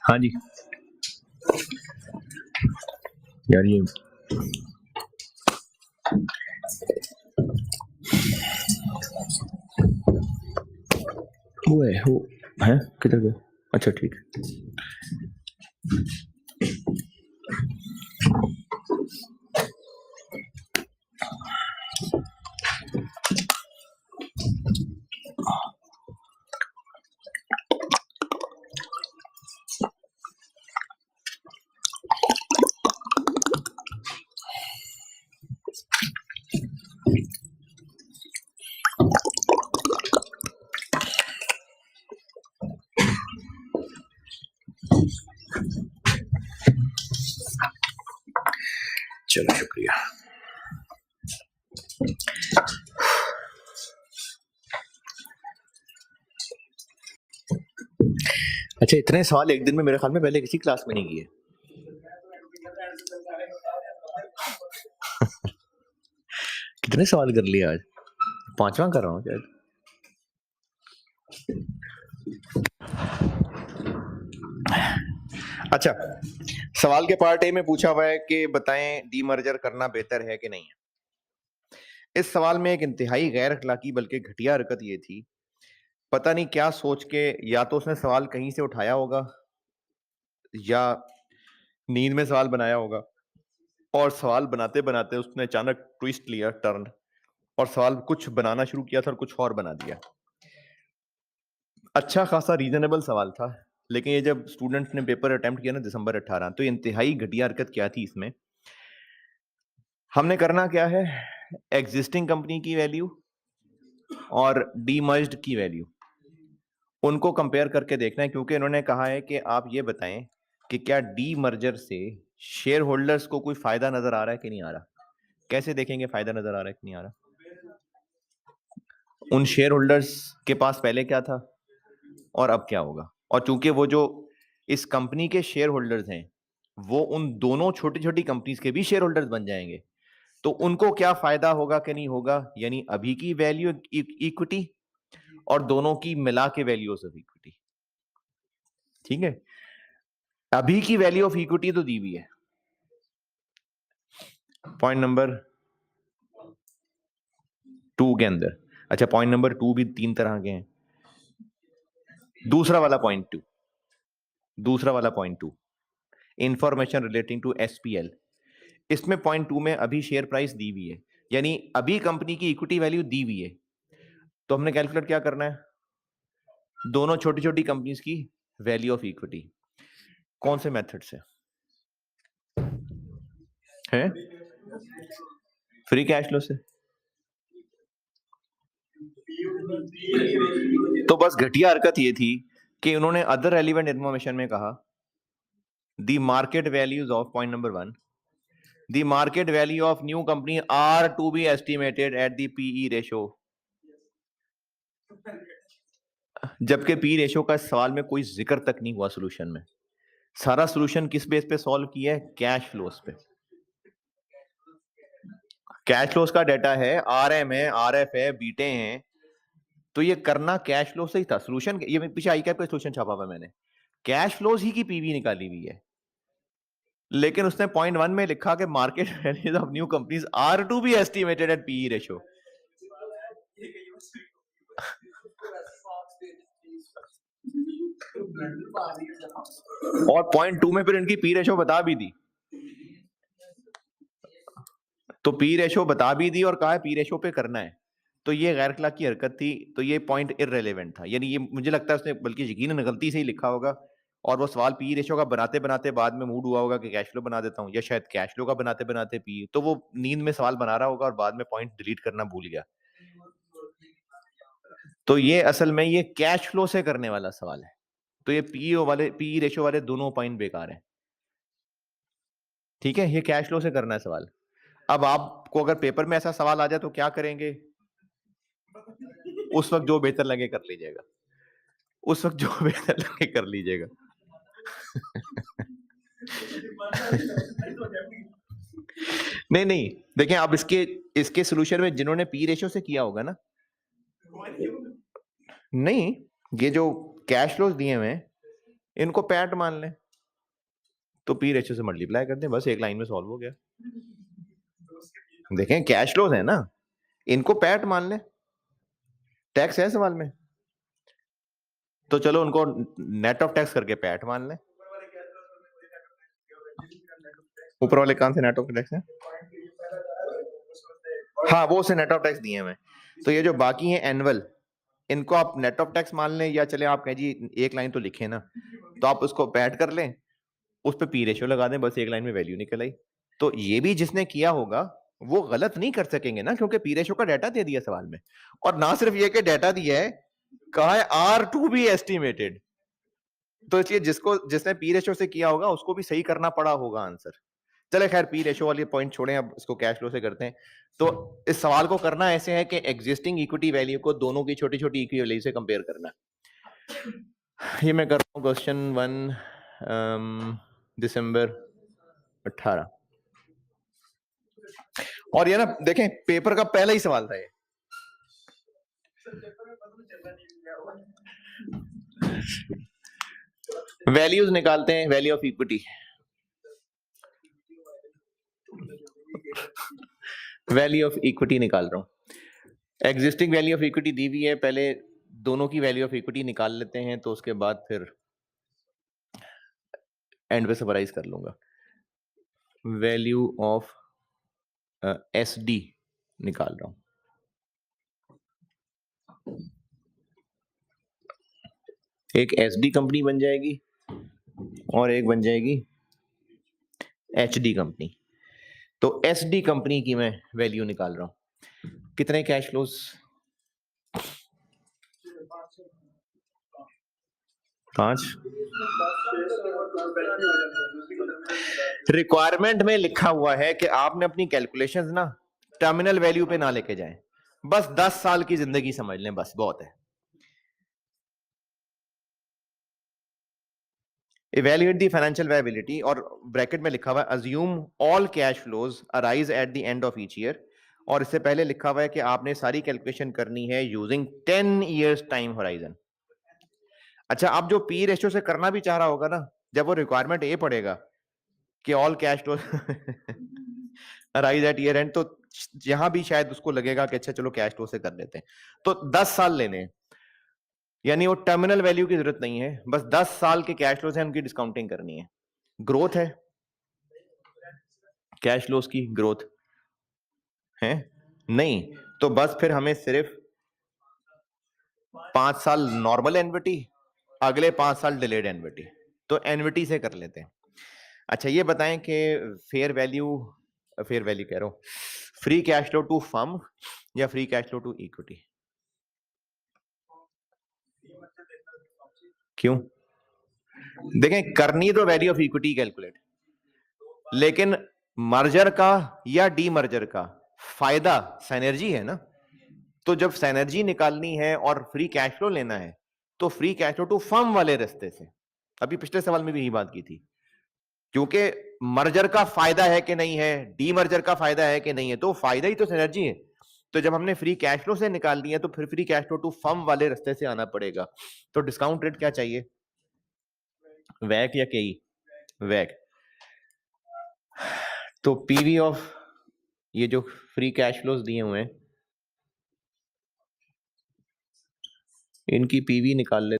हाँ जी यार, ये वो है किधर गए? अच्छा ठीक है। चलो शुक्रिया। अच्छा, इतने सवाल एक दिन में मेरे ख्याल में पहले किसी क्लास में नहीं किए। कितने सवाल कर लिए आज? 5वां कर रहा हूँ शायद। अच्छा, सवाल के पार्ट ए में पूछा हुआ है कि बताएं डीमर्जर करना बेहतर है कि नहीं है। इस सवाल में एक इंतहाई गैर अखलाकी बल्कि घटिया हरकत ये थी, पता नहीं क्या सोच के, या तो उसने सवाल कहीं से उठाया होगा या नींद में सवाल बनाया होगा, और सवाल बनाते बनाते उसने अचानक ट्विस्ट लिया, टर्न, और सवाल कुछ बनाना शुरू किया था और कुछ और बना दिया। अच्छा खासा रीजनेबल सवाल था, लेकिन ये जब स्टूडेंट्स ने पेपर अटेम्प्ट किया ना दिसंबर 18, तो इंतहाई घटिया हरकत क्या थी इसमें, हमने करना क्या है, एग्जिस्टिंग कंपनी की वैल्यू और डीमर्ज्ड की वैल्यू, उनको कंपेयर करके देखना है, क्योंकि इन्होंने कहा है कि आप ये बताएं कि क्या डीमर्जर से शेयर होल्डर्स को कोई फायदा नजर आ रहा है कि नहीं आ रहा। कैसे देखेंगे फायदा नजर आ रहा है कि नहीं आ रहा? उन शेयर होल्डर्स के पास पहले क्या था और अब क्या होगा, और चूंकि वो जो इस कंपनी के शेयर होल्डर्स हैं वो उन दोनों छोटी छोटी कंपनीज के भी शेयर होल्डर्स बन जाएंगे, तो उनको क्या फायदा होगा कि नहीं होगा, यानी अभी की वैल्यू इक्विटी और दोनों की मिला के वैल्यू ऑफ इक्विटी। ठीक है, अभी की वैल्यू ऑफ इक्विटी तो दी हुई है पॉइंट नंबर 2 के अंदर। अच्छा, पॉइंट नंबर 2 भी 3 तरह के हैं। दूसरा वाला point 2, information relating to SPL, इसमें पॉइंट 2 में अभी शेयर प्राइस दी हुई है, यानी अभी कंपनी की इक्विटी वैल्यू दी हुई है, तो हमने कैलकुलेट क्या करना है, दोनों छोटी छोटी कंपनीज की वैल्यू ऑफ इक्विटी। कौन से मेथड से है? फ्री कैश फ्लो से। तो बस घटिया हरकत ये थी कि उन्होंने अदर रेलिवेंट इंफॉर्मेशन में कहा the market values of, point number 1, the market value of new company are to be estimated at the PE ratio, जबकि पी रेशो का सवाल में कोई जिक्र तक नहीं हुआ सोल्यूशन में। सारा सोल्यूशन किस बेस पे सॉल्व किया है? कैश फ्लोस पे। कैश फ्लोस का डाटा है, आरएम है, आरएफ है, बीटे हैं, तो ये करना कैश फ्लो से ही था सोल्यूशन। ये पीछे आई कैप का सोल्यूशन छापा हुआ मैंने, कैश फ्लोस ही की पीवी निकाली हुई है, लेकिन उसने पॉइंट 1 में लिखा कि market values of new companies are to be estimated at PE ratio. और पॉइंट 2 में फिर इनकी पी रेशो बता भी दी, तो पी रेशो बता भी दी और कहा है पी रेशो पे करना है, तो ये गैर अखलाक की हरकत थी, तो ये पॉइंट इररेलेवेंट था। यानी ये मुझे लगता है उसने बल्कि यकीनन गलती से ही लिखा होगा, और वो सवाल पी रेशो का बनाते बनाते बाद में मूड हुआ होगा कि कैश फ्लो बना देता हूँ, या शायद कैश फ्लो का बनाते बनाते पी, तो वो नींद में सवाल बना रहा होगा और बाद में पॉइंट डिलीट करना भूल गया। तो ये असल में ये कैश फ्लो से करने वाला सवाल है, तो ये पी रेशियो वाले दोनों पॉइंट बेकार है। ठीक है, ये कैश फ्लो से करना है सवाल। अब आपको अगर पेपर में ऐसा सवाल आ जाए तो क्या करेंगे? उस वक्त जो बेहतर लगे कर लीजिएगा, उस वक्त जो बेहतर लगे कर लीजिएगा। नहीं नहीं, देखिए आप इसके सोल्यूशन में जिन्होंने पी रेशियो से किया होगा ना, नहीं, ये जो कैश फ्लोज दिए हुए हैं इनको पैट मान लें, तो पी रेशियो से मल्टीप्लाई कर दें, बस एक लाइन में सॉल्व हो गया। देखें कैश फ्लोज है ना, इनको पैट मान लें, टैक्स है सवाल में, तो चलो उनको नेट ऑफ टैक्स करके पैट मान लें। ऊपर वाले कौन से नेट ऑफ टैक्स है? हाँ, वो उसे नेट ऑफ टैक्स दिए हुए। तो ये जो बाकी है एनुअल, इनको आप नेट ऑफ टैक्स मान लें, या चले आप कहें जी एक लाइन तो लिखे ना, तो आप उसको पैट कर लें, उस पर पी रेशियो लगा दें, बस एक लाइन में वैल्यू निकल आई। तो ये भी जिसने किया होगा वो गलत नहीं कर सकेंगे ना, क्योंकि पी रेशियो का डाटा दे दिया सवाल में, और ना सिर्फ ये कि डाटा दिया है, कहा है आर टू बी एस्टिमेटेड, तो इसलिए जिसने पी रेशियो से किया होगा उसको भी सही करना पड़ा होगा आंसर। चले खैर, पी रेशियो वाली पॉइंट छोड़ें, अब इसको कैश फ्लो से करते हैं। तो इस सवाल को करना ऐसे है कि एग्जिस्टिंग इक्विटी वैल्यू को दोनों की छोटी छोटी इक्विटी वैल्यू से कंपेयर करना। ये मैं कर रहा हूँ क्वेश्चन 1 दिसंबर 18, और ये ना देखें पेपर का पहला ही सवाल था ये। वैल्यूज निकालते हैं, value of equity, value of equity निकाल रहा हूं। एग्जिस्टिंग वैल्यू ऑफ इक्विटी दी हुई है, पहले दोनों की वैल्यू ऑफ इक्विटी निकाल लेते हैं, तो उसके बाद फिर एंड पे समराइज कर लूंगा। वैल्यू ऑफ एसडी निकाल रहा हूं। एक एसडी कंपनी बन जाएगी और एक बन जाएगी एचडी कंपनी। तो एसडी कंपनी की मैं वैल्यू निकाल रहा हूं। कितने कैश फ्लोज? 5। रिक्वायरमेंट में लिखा हुआ है कि आपने अपनी कैलकुलेशंस ना टर्मिनल वैल्यू पे ना लेके जाएं, बस 10 साल की जिंदगी समझ लें, बस बहुत है। इवैल्यूएट द फाइनेंशियल वायबिलिटी, और ब्रैकेट में लिखा हुआ है assume all cash flows arise at the end of each year, और इससे पहले लिखा हुआ है कि आपने सारी कैलकुलेशन करनी है यूजिंग 10 इयर्स टाइम होराइजन। अच्छा, आप जो पी रेशियो से करना भी चाह रहा होगा ना, जब वो रिक्वायरमेंट ए पड़ेगा कि all cash flow arise at year and, तो यहां भी शायद उसको लगेगा कि अच्छा चलो कैश फ्लो से कर लेते हैं, तो 10 साल लेने हैं, यानी वो टर्मिनल वैल्यू की जरूरत नहीं है, बस 10 साल के कैश फ्लोज हैं उनकी डिस्काउंटिंग करनी है। ग्रोथ है, कैश फ्लोज की ग्रोथ है नहीं, तो बस फिर हमें सिर्फ 5 साल नॉर्मल एनविटी, अगले 5 साल डिलेड एनविटी, तो एनविटी से कर लेते हैं। अच्छा, ये बताएं कि फेयर वैल्यू कह रहा हूं, free cash flow to firm या free cash flow to equity? क्यों? देखें, करनी तो वैल्यू ऑफ इक्विटी कैलकुलेट, लेकिन मर्जर का या डी मर्जर का फायदा सिनर्जी है ना, तो जब सिनर्जी निकालनी है और फ्री कैश फ्लो लेना है, तो free cash flow to firm वाले रास्ते से, अभी पिछले सवाल में भी यही बात की थी, क्योंकि मर्जर का फायदा है कि नहीं है, डी मर्जर का फायदा है कि नहीं है, तो फायदा ही तो सिनर्जी है। तो जब हमने फ्री कैश फ्लो से निकाल दिया, तो फिर free cash flow to firm वाले रास्ते से आना पड़ेगा। तो डिस्काउंट रेट क्या चाहिए, वैक या केई? वैक। तो पीवी ऑफ ये जो फ्री कैश फ्लोज दिए हुए हैं, इनकी पीवी निकाल लेते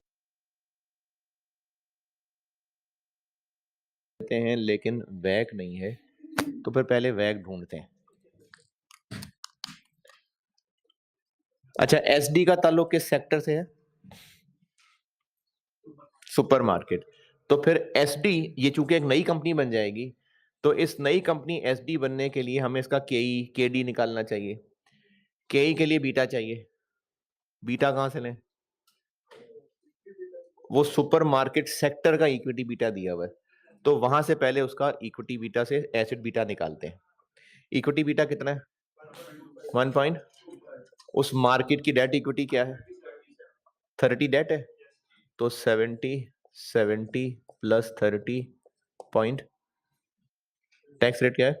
हैं, लेकिन वैक नहीं है, तो फिर पहले वैक ढूंढते हैं। अच्छा, एसडी का ताल्लुक किस सेक्टर से है? सुपरमार्केट। तो फिर एसडी, ये चूंकि एक नई कंपनी बन जाएगी, तो इस नई कंपनी एसडी बनने के लिए हमें इसका केई केडी निकालना चाहिए। केई के लिए बीटा चाहिए, बीटा कहां से लें? वो सुपरमार्केट सेक्टर का इक्विटी बीटा दिया हुआ है, तो वहां से पहले उसका इक्विटी बीटा से एसेट बीटा निकालते हैं। इक्विटी बीटा कितना है? 1 पॉइंट। उस मार्केट की डेट इक्विटी क्या है? 30 डेट है, तो 70 प्लस 30 पॉइंट, टैक्स रेट क्या है?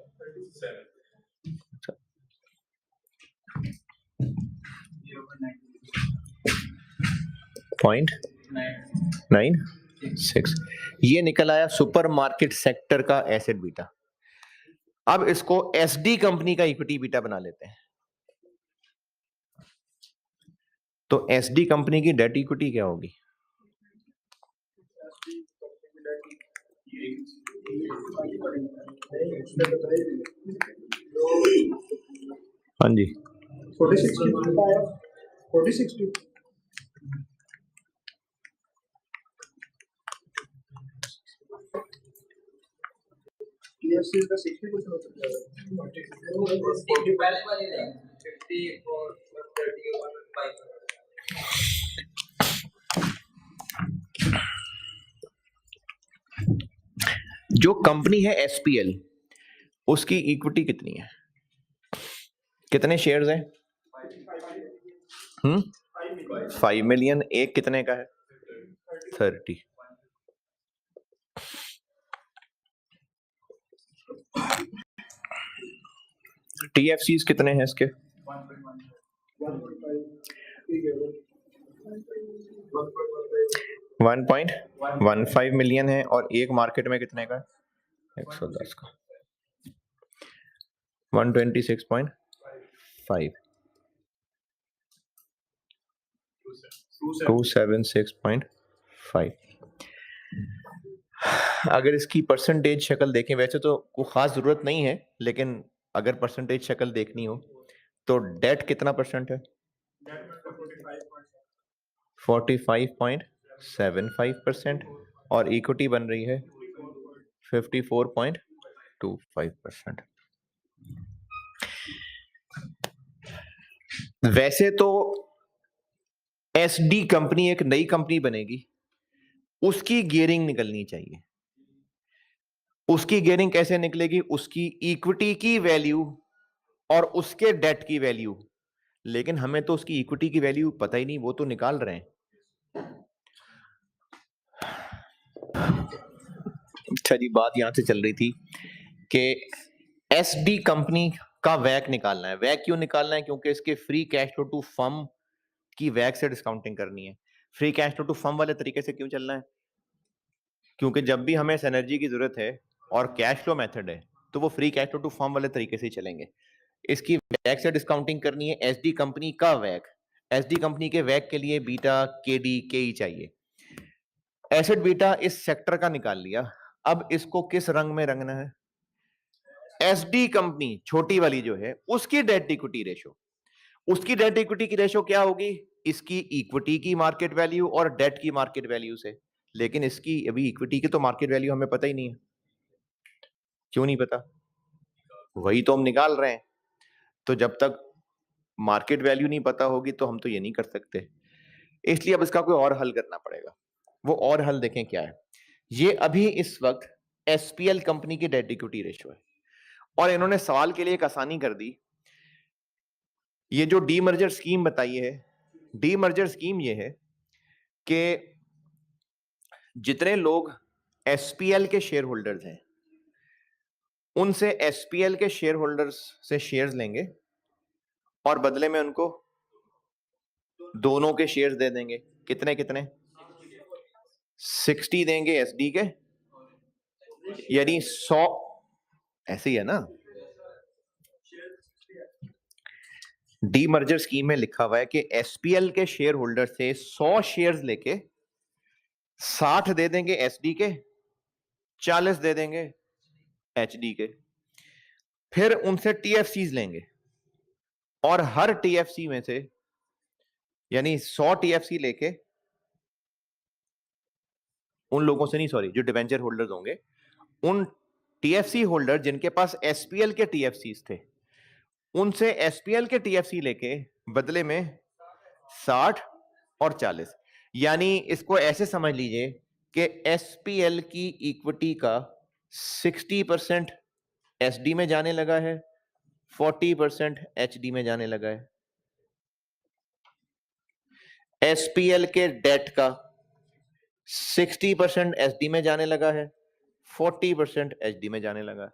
0.96। ये निकल आया सुपरमार्केट सेक्टर का एसेट बीटा। अब इसको एसडी कंपनी का इक्विटी बीटा बना लेते हैं। तो एसडी कंपनी की डेट इक्विटी क्या होगी? हाँ जी, 40-60 TFC का 60% हो सकता है। पहले वाली नहीं 50 और 30 और 5। जो कंपनी है एसपीएल, उसकी इक्विटी कितनी है? कितने शेयर्स हैं? 5 मिलियन। एक कितने का है? 30। टीएफसीज कितने हैं इसके? 1.15 मिलियन है, और एक मार्केट में कितने का? 110 का। 126.5, 276.5। अगर इसकी परसेंटेज शक्ल देखें, वैसे तो कोई खास जरूरत नहीं है, लेकिन अगर परसेंटेज शक्ल देखनी हो तो डेट कितना परसेंट है? 45.75%, और इक्विटी बन रही है 54.25%। वैसे तो एसडी कंपनी एक नई कंपनी बनेगी, उसकी गियरिंग निकलनी चाहिए। उसकी गियरिंग कैसे निकलेगी? उसकी इक्विटी की वैल्यू और उसके डेट की वैल्यू। लेकिन हमें तो उसकी इक्विटी की वैल्यू पता ही नहीं, वो तो निकाल रहे हैं। अच्छा जी, बात यहां से चल रही थी कि एसडी कंपनी का वैक निकालना है। वैक क्यों निकालना है? क्योंकि इसके free cash flow to firm की वैक से डिस्काउंटिंग करनी है। Free cash flow to firm वाले तरीके से क्यों चलना है? क्योंकि जब भी हमें एनर्जी की जरूरत है और कैश फ्लो मेथड है, तो वो free cash flow to firm वाले तरीके से ही चलेंगे। इसकी वैक से डिस्काउंटिंग करनी है, एसडी कंपनी का वैक। एसडी कंपनी के वैक के लिए बीटा, केडी, केई चाहिए। एसेट बीटा इस सेक्टर का निकाल लिया। अब इसको किस रंग में रंगना है? एसडी कंपनी छोटी वाली जो है, उसकी डेट इक्विटी रेशो। उसकी डेट इक्विटी की रेशो क्या होगी? इसकी इक्विटी की मार्केट वैल्यू और डेट की मार्केट वैल्यू से। लेकिन इसकी अभी इक्विटी की तो मार्केट वैल्यू हमें पता ही नहीं है। क्यों नहीं पता? वही तो हम निकाल रहे हैं। तो जब तक मार्केट वैल्यू नहीं पता होगी तो हम तो ये नहीं कर सकते। इसलिए अब इसका कोई और हल करना पड़ेगा। वो और हल देखें क्या है। ये अभी इस वक्त एसपीएल कंपनी की डेट इक्विटी रेशो है, और इन्होंने सवाल के लिए एक आसानी कर दी। ये जो डीमर्जर स्कीम बताई है, डीमर्जर स्कीम ये है कि जितने लोग एसपीएल के शेयर होल्डर्स हैं, उनसे एसपीएल के शेयर होल्डर्स से शेयर्स लेंगे और बदले में उनको दोनों के शेयर्स दे देंगे। कितने कितने? 60 देंगे एसडी के, यानी 100। ऐसे ही है ना? डीमर्जर स्कीम में लिखा हुआ है कि एसपीएल के शेयर होल्डर से 100 शेयर्स लेके 60 दे देंगे एसडी के, 40 दे देंगे एचडी के। फिर उनसे टीएफसीज लेंगे, और हर टीएफसी में से, यानी 100 टीएफसी लेके उन लोगों से नहीं, सॉरी, जो डिवेंचर होल्डर्स होंगे, उन टीएफसी होल्डर जिनके पास एसपीएल के टीएफसीज थे, उनसे एसपीएल के टीएफसी लेके बदले में 60 और 40, यानी इसको ऐसे समझ लीजिए कि एसपीएल की इक्विटी का 60% एसडी में जाने लगा है, 40% एचडी में जाने लगा है। एसपीएल के डेट का 60% एसडी में जाने लगा है, 40% एचडी में जाने लगा है।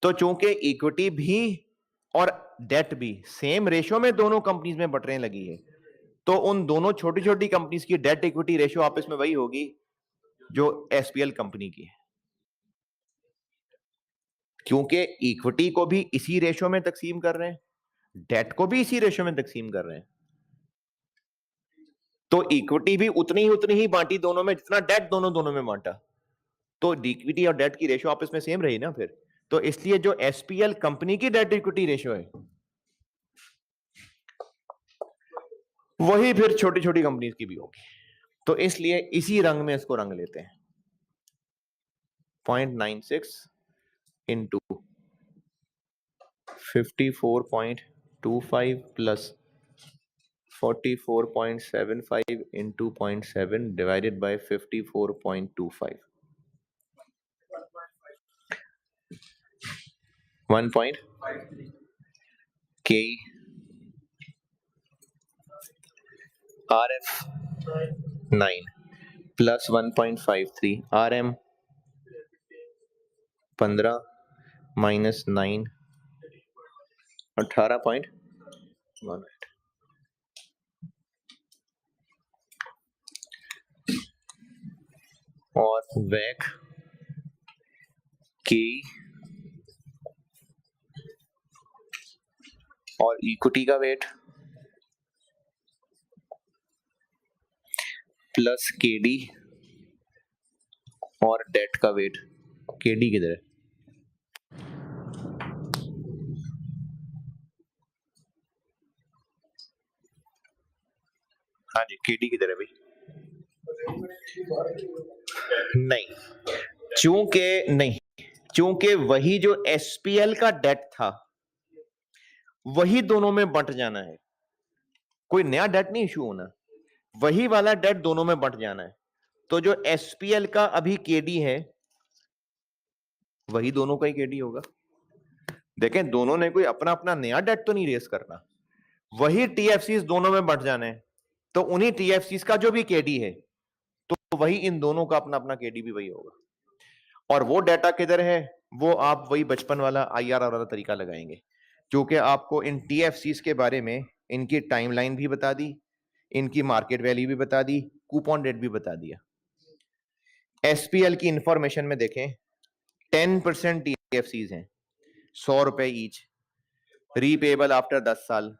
तो चूंकि इक्विटी भी और डेट भी सेम रेशियो में दोनों कंपनीज में बटने लगी है, तो उन दोनों छोटी छोटी कंपनीज की डेट इक्विटी रेशियो आपस में वही होगी जो एसपीएल कंपनी की है, क्योंकि इक्विटी को भी इसी रेशियो में तकसीम कर रहे हैं, डेट को भी इसी रेशियो में तकसीम कर रहे हैं, तो इक्विटी भी उतनी ही बांटी दोनों में जितना डेट दोनों में बांटा, तो इक्विटी और डेट की रेशियो आपस में सेम रही ना फिर। तो इसलिए जो एसपीएल कंपनी की डेट इक्विटी रेशियो है वही फिर छोटी छोटी कंपनीज की भी होगी। तो इसलिए इसी रंग में इसको रंग लेते हैं, 0.96 into 54.25 plus 44.75 into 0.7 divided by 54.25, 1. K RF 9 plus 1.53 RM 15 minus 9 18.18 और वैक K और इक्विटी का वेट प्लस केडी और डेट का वेट। केडी किधर है? हाँ जी, केडी किधर है भाई? नहीं, चूंकि वही जो एसपीएल का डेट था वही दोनों में बंट जाना है, कोई नया डेट नहीं इशू होना, वही वाला डेट दोनों में बंट जाना है। तो जो एसपीएल का अभी केडी है वही दोनों का ही केडी होगा। देखें, दोनों ने कोई अपना अपना नया डेट तो नहीं रेस करना, वही टीएफसीज दोनों में बंट जाने हैं, तो उन्हीं टीएफसीज का जो भी केडी है तो वही इन दोनों का अपना अपना केडी भी वही होगा। और वो डेटा किधर है? वो आप वही बचपन वाला आईआरआर वाला तरीका लगाएंगे, क्योंकि आपको इन टीएफसीज के बारे में इनकी टाइमलाइन भी बता दी, इनकी मार्केट वैल्यू भी बता दी, कूपन रेट भी बता दिया। एसपीएल की इंफॉर्मेशन में देखें 10% टीएफसीज हैं, 100 रुपए ईच, रीपेबल आफ्टर 10 साल,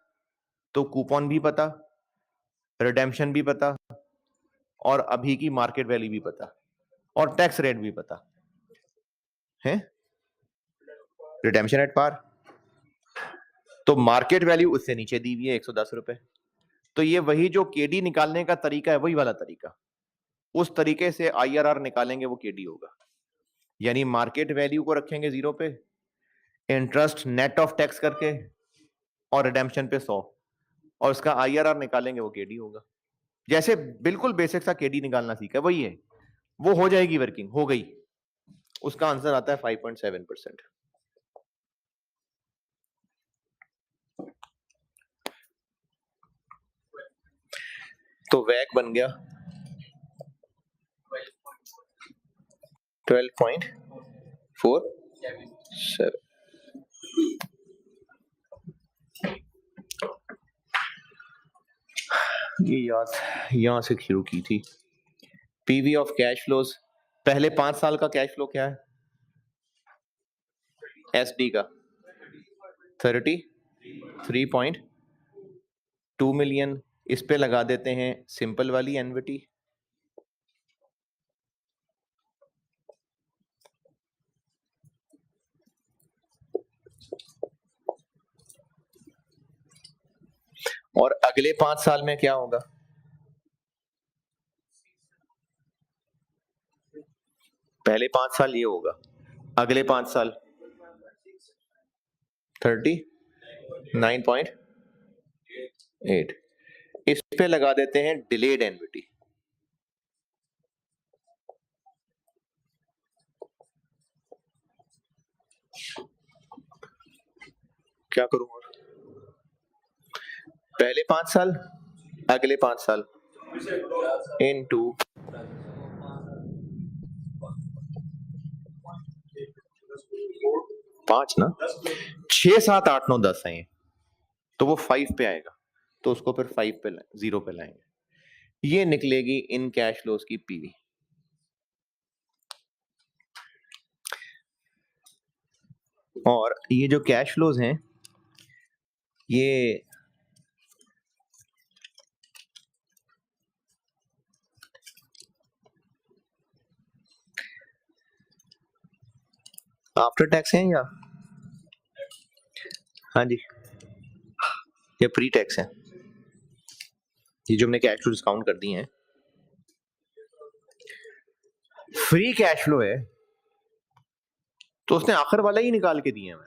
तो कूपन भी पता, रिडेम्पशन भी पता और अभी की मार्केट वैल्यू भी पता और टैक्स रेट भी पता है। रिडेम्पशन एट पार, तो मार्केट वैल्यू उससे नीचे दी हुई है 110 रुपए। तो ये वही जो केडी निकालने का तरीका है वही वाला तरीका, उस तरीके से आईआरआर निकालेंगे वो केडी होगा। यानी मार्केट वैल्यू को रखेंगे 0 पे, इंटरेस्ट नेट ऑफ टैक्स करके और रिडेम्पशन पे 100 और उसका आईआरआर निकालेंगे वो केडी होगा। जैसे बिल्कुल बेसिक सा केडी निकालना सीखा वही है, वो हो जाएगी वर्किंग, हो गई। उसका आंसर आता है 5.7%। तो वैक बन गया 12.47। ये याद यहां से शुरू की थी। पीवी ऑफ कैश फ्लोज, पहले 5 साल का कैश फ्लो क्या है? एसडी का 33.2 मिलियन, इस पे लगा देते हैं सिंपल वाली एनविटी, और अगले 5 साल में क्या होगा? पहले 5 साल ये होगा, अगले 5 साल 39.8। इस पे लगा देते हैं डिलेड एन्युटी। क्या करूं और? पहले 5 साल, अगले 5 साल इनटू 5 ना, 6 7 8 9 10 है ये, तो वो 5 पे आएगा, तो उसको फिर 5 पे 0 पे लाएंगे। ये निकलेगी इन कैश फ्लोज की पीवी। और ये जो कैश फ्लोज हैं ये आफ्टर टैक्स हैं या हाँ जी, ये प्री टैक्स है। ये जो हमने कैश फ्लो डिस्काउंट कर दिए हैं, फ्री कैश फ्लो है तो उसने आखिर वाला ही निकाल के दिए हैं।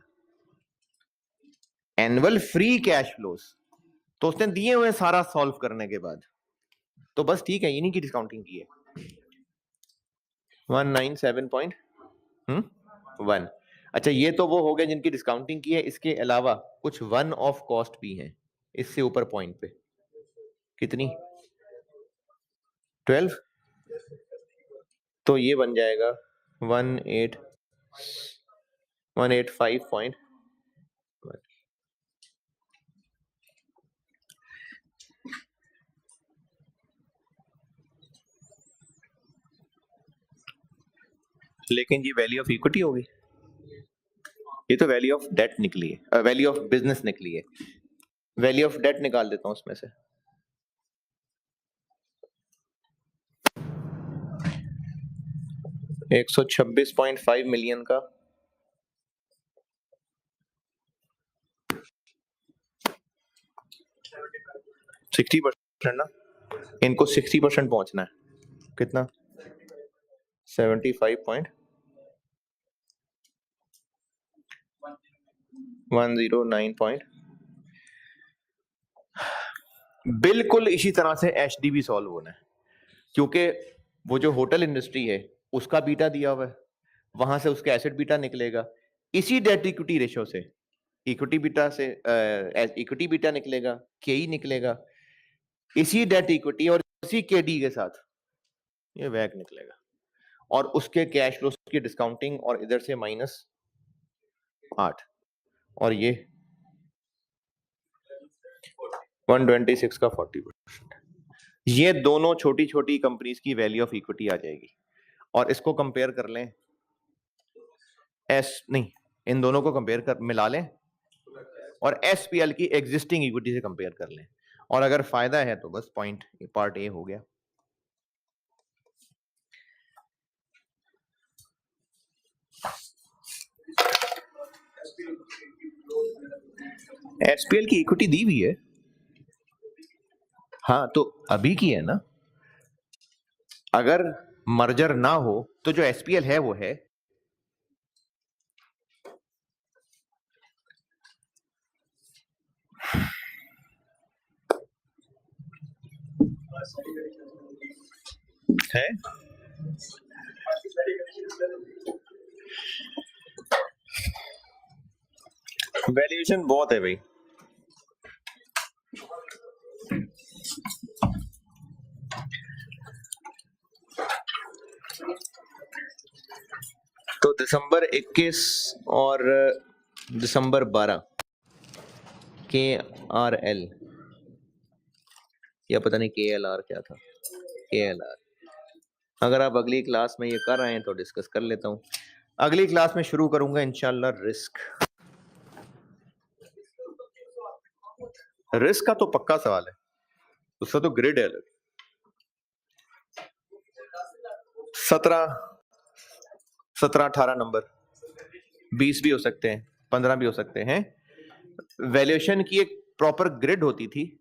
एनुअल फ्री कैश फ्लोज तो उसने दिए हुए सारा सॉल्व करने के बाद, तो बस ठीक है, इन्हीं की डिस्काउंटिंग की है 197.1। अच्छा, ये तो वो हो गए जिनकी डिस्काउंटिंग की है, इसके अलावा कुछ वन ऑफ कॉस्ट भी हैं इससे ऊपर पॉइंट पे। कितनी? 12। तो ये बन जाएगा 185.1। लेकिन ये वैल्यू ऑफ इक्विटी होगी, ये तो वैल्यू ऑफ डेट निकली है, वैल्यू ऑफ बिजनेस निकली है। वैल्यू ऑफ डेट निकाल देता हूं उसमें से। $126.5 मिलियन का 60% ना, इनको 60% पहुंचना है। कितना? 75.109 बिल्कुल इसी तरह से एचडीबी सॉल्व होना है, क्योंकि वो जो होटल इंडस्ट्री है उसका बीटा दिया हुआ है, वहां से उसका एसेट बीटा निकलेगा, इसी डेट इक्विटी रेशियो से इक्विटी बीटा से इक्विटी बीटा निकलेगा, केई निकलेगा, इसी डेट इक्विटी और इसी केडी के साथ ये वैक निकलेगा, और उसके कैश फ्लो की डिस्काउंटिंग और इधर से -8, और ये 126 का 40%। ये दोनों छोटी छोटी कंपनीज की वैल्यू ऑफ इक्विटी आ जाएगी, और इसको कंपेयर कर लें इन दोनों को कंपेयर कर मिला लें और एसपीएल की एग्जिस्टिंग इक्विटी से कंपेयर कर लें, और अगर फायदा है तो बस पार्ट ए हो गया। एसपीएल की इक्विटी दी हुई है, हाँ, तो अभी की है ना, अगर मर्जर ना हो तो जो एसपीएल है वो है। वैल्यूएशन बहुत है भाई, तो दिसंबर 21 और दिसंबर 12 KRL, या पता नहीं KLR क्या था, KLR। अगर आप अगली क्लास में ये कर रहे हैं तो डिस्कस कर लेता हूं। अगली क्लास में शुरू करूंगा इंशाल्लाह रिस्क का तो पक्का सवाल है, उसका तो ग्रिड है अलग। 17-18 नंबर, 20 भी हो सकते हैं, 15 भी हो सकते हैं। वैल्यूएशन की एक प्रॉपर ग्रिड होती थी,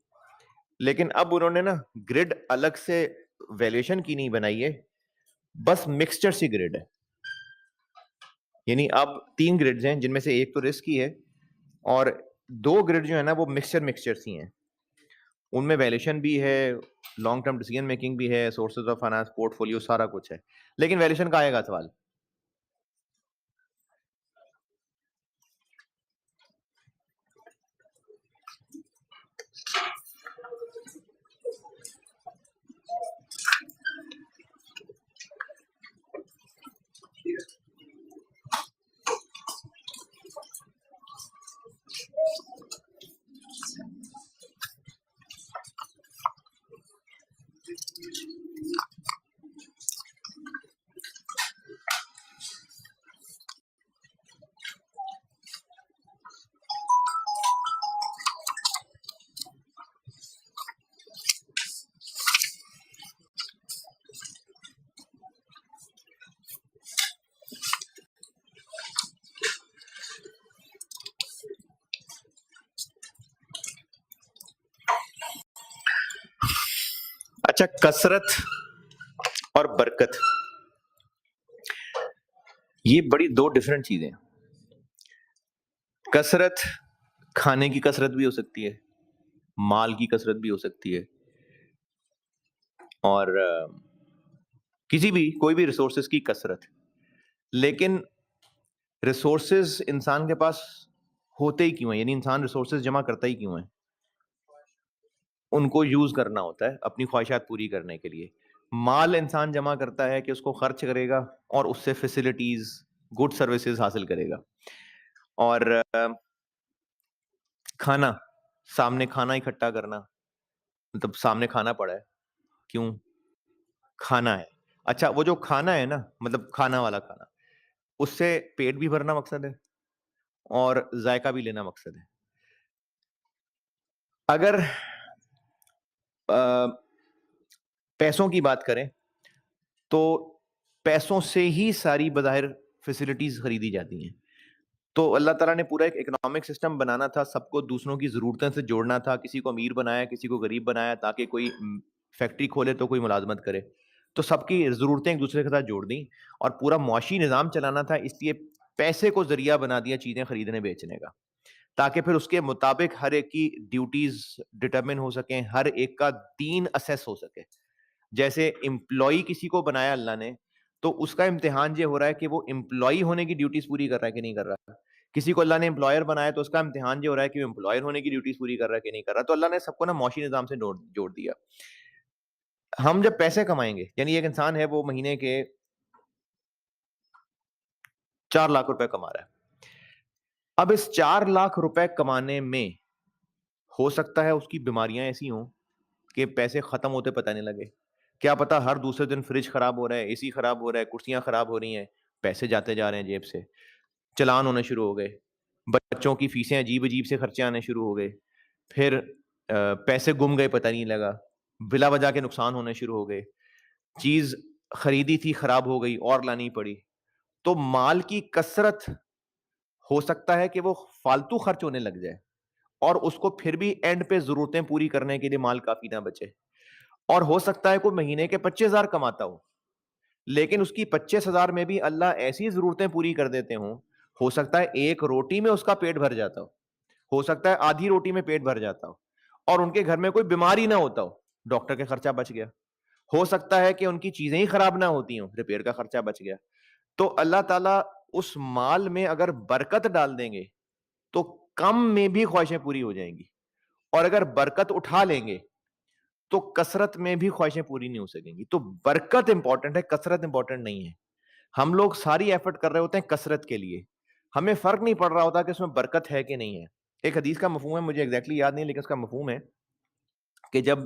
लेकिन अब उन्होंने ना ग्रिड अलग से वैल्यूएशन की नहीं बनाई है, बस मिक्सचर सी ग्रिड है। यानी अब 3 ग्रिड्स हैं, जिनमें से एक तो रिस्क की है और 2 ग्रिड जो है ना वो मिक्सचर सी हैं। उनमें वैल्यूएशन भी है, लॉन्ग टर्म डिसीजन मेकिंग भी है, सोर्सेज ऑफ फाइनेंस, पोर्टफोलियो, सारा कुछ है। लेकिन वैल्यूएशन का आएगा सवाल। अच्छा, कसरत और बरकत, ये बड़ी दो डिफरेंट चीजें हैं। कसरत खाने की कसरत भी हो सकती है, माल की कसरत भी हो सकती है, और किसी भी कोई भी रिसोर्सेज की कसरत। लेकिन रिसोर्सेज इंसान के पास होते ही क्यों हैं, यानी इंसान रिसोर्सेज जमा करता ही क्यों है? उनको यूज करना होता है अपनी ख्वाहिशात पूरी करने के लिए। माल इंसान जमा करता है कि उसको खर्च करेगा और उससे फैसिलिटीज, गुड सर्विसेज हासिल करेगा। और खाना, सामने खाना इकट्ठा करना, मतलब सामने खाना पड़ा है, क्यों? खाना है। अच्छा, वो जो खाना है ना, मतलब खाना वाला खाना, उससे पेट भी भरना मकसद है और जायका भी लेना मकसद है। अगर पैसों की बात करें तो पैसों से ही सारी बज़ाहिर फैसिलिटीज खरीदी जाती हैं। तो अल्लाह ताला ने पूरा एक इकोनॉमिक सिस्टम बनाना था, सबको दूसरों की ज़रूरतों से जोड़ना था, किसी को अमीर बनाया, किसी को गरीब बनाया, ताकि कोई फैक्ट्री खोले तो कोई मुलाज़मत करे। तो सबकी ज़रूरतें एक दूसरे के साथ जोड़ दी और पूरा मुआशी निज़ाम चलाना था, इसलिए पैसे को ज़रिया बना दिया चीज़ें खरीदने बेचने का, ताकि फिर उसके मुताबिक हर एक की ड्यूटीज़ डिटरमिन हो सकें, हर एक का दीन असेस हो सके। जैसे एम्प्लॉयी किसी को बनाया अल्लाह ने, तो उसका इम्तिहान ये हो रहा है कि वो एम्प्लॉयी होने की ड्यूटीज पूरी कर रहा है कि नहीं कर रहा। किसी को अल्लाह ने एम्प्लॉयर बनाया तो उसका इम्तिहान ये हो रहा है कि वो एम्प्लॉयर होने की ड्यूटीज पूरी कर रहा है कि नहीं कर रहा। तो अल्लाह ने सबको ना मौशी निजाम से जोड़ जोड़ दिया। हम जब पैसे कमाएंगे, यानी एक इंसान है वो महीने के 4 लाख रुपए कमा रहा है। अब इस 4 लाख रुपए कमाने में हो सकता है उसकी बीमारियां ऐसी हों कि पैसे खत्म होते पता नहीं लगे। क्या पता हर दूसरे दिन फ्रिज खराब हो रहा है, एसी खराब हो रहा है, कुर्सियां खराब हो रही हैं, पैसे जाते जा रहे हैं जेब से, चालान होने शुरू हो गए, बच्चों की फीसें अजीब-अजीब से खर्चे आने शुरू हो गए, फिर पैसे गुम गए पता नहीं लगा, बिला वजह के नुकसान होने शुरू हो गए, चीज़ खरीदी थी खराब हो गई और लानी पड़ी। तो माल की कसरत हो सकता है कि वो फालतू खर्च होने लग जाए और उसको फिर भी एंड पे ज़रूरतें पूरी करने के लिए माल काफ़ी ना बचे। और हो सकता है कोई महीने के 25,000 कमाता लेकिन उसकी 25,000 में भी अल्लाह ऐसी ज़रूरतें पूरी कर देते हों, हो सकता है एक रोटी में उसका पेट भर जाता हो सकता है आधी रोटी में पेट भर जाता हो और उनके घर में कोई बीमारी ना होता हो, डॉक्टर का खर्चा बच गया। हो सकता है कि उनकी चीज़ें ही खराब ना होती हों, रिपेयर का खर्चा बच गया। तो अल्लाह ताला उस माल में अगर बरकत डाल देंगे, तो कम में भी ख्वाहिशें पूरी हो जाएँगी और अगर बरकत उठा लेंगे तो कसरत में भी ख्वाहिशें पूरी नहीं हो सकेंगी। तो बरकत इंपॉर्टेंट है, कसरत इंपॉर्टेंट नहीं है। हम लोग सारी एफर्ट कर रहे होते हैं कसरत के लिए। हमें फ़र्क नहीं पड़ रहा होता कि उसमें बरकत है कि नहीं है। एक हदीस का मफ़हूम है, मुझे एग्ज़ैक्टली याद नहीं लेकिन उसका मफ़हूम है कि जब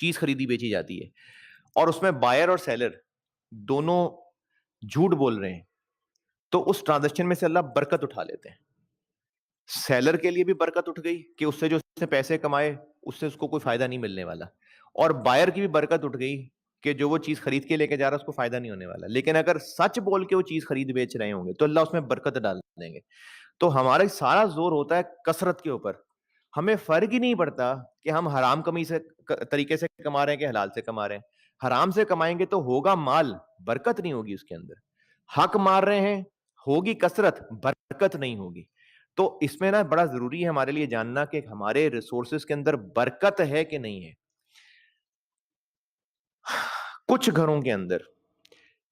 चीज़ खरीदी-बेची जाती है और उसमें बायर और सेलर दोनों झूठ बोल रहे हैं, तो उस ट्रांज़ैक्शन में से अल्लाह बरकत उठा लेते हैं। सेलर के लिए भी बरकत उठ गई कि उससे जो उसने पैसे कमाए, उससे उसको कोई फ़ायदा नहीं मिलने वाला और बायर की भी बरकत उठ गई कि जो वो चीज़ खरीद के लेके जा रहा है, उसको फ़ायदा नहीं होने वाला। लेकिन अगर सच बोल के वो चीज़ खरीद-बेच रहे होंगे, तो अल्लाह उसमें बरकत डाल देंगे। तो हमारा सारा ज़ोर होता है कसरत के ऊपर। हमें फ़र्क ही नहीं पड़ता कि हम हराम कमी से तरीके से कमा रहे हैं कि हलाल से कमा रहे हैं। हराम से कमाएँगे तो होगा माल, बरकत नहीं होगी उसके अंदर। हक मार रहे हैं, होगी कसरत, बरकत नहीं होगी। तो इसमें ना बड़ा ज़रूरी है हमारे लिए जानना कि हमारे रिसोर्सेज़ के अंदर बरकत है कि नहीं है। कुछ घरों के अंदर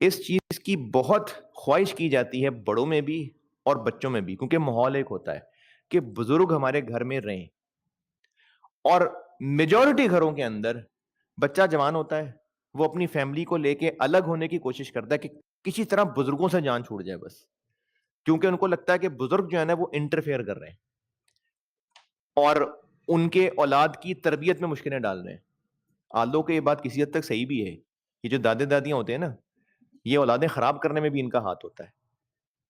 इस चीज़ की बहुत ख्वाहिश की जाती है बड़ों में भी और बच्चों में भी, क्योंकि माहौल एक होता है कि बुज़ुर्ग हमारे घर में रहें। और मेजॉरिटी घरों के अंदर बच्चा जवान होता है, वो अपनी फैमिली को लेके अलग होने की कोशिश करता है कि किसी तरह बुजुर्गों से जान छूट जाए बस। क्योंकि उनको लगता है कि बुजुर्ग जो है ना वो इंटरफेयर कर रहे हैं और उनके औलाद की तरबियत में मुश्किलें डाल रहे हैं। आलो के ये बात किसी हद तक सही भी है। ये जो दादे-दादियाँ होते हैं ना, ये औलादें खराब करने में भी इनका हाथ होता है।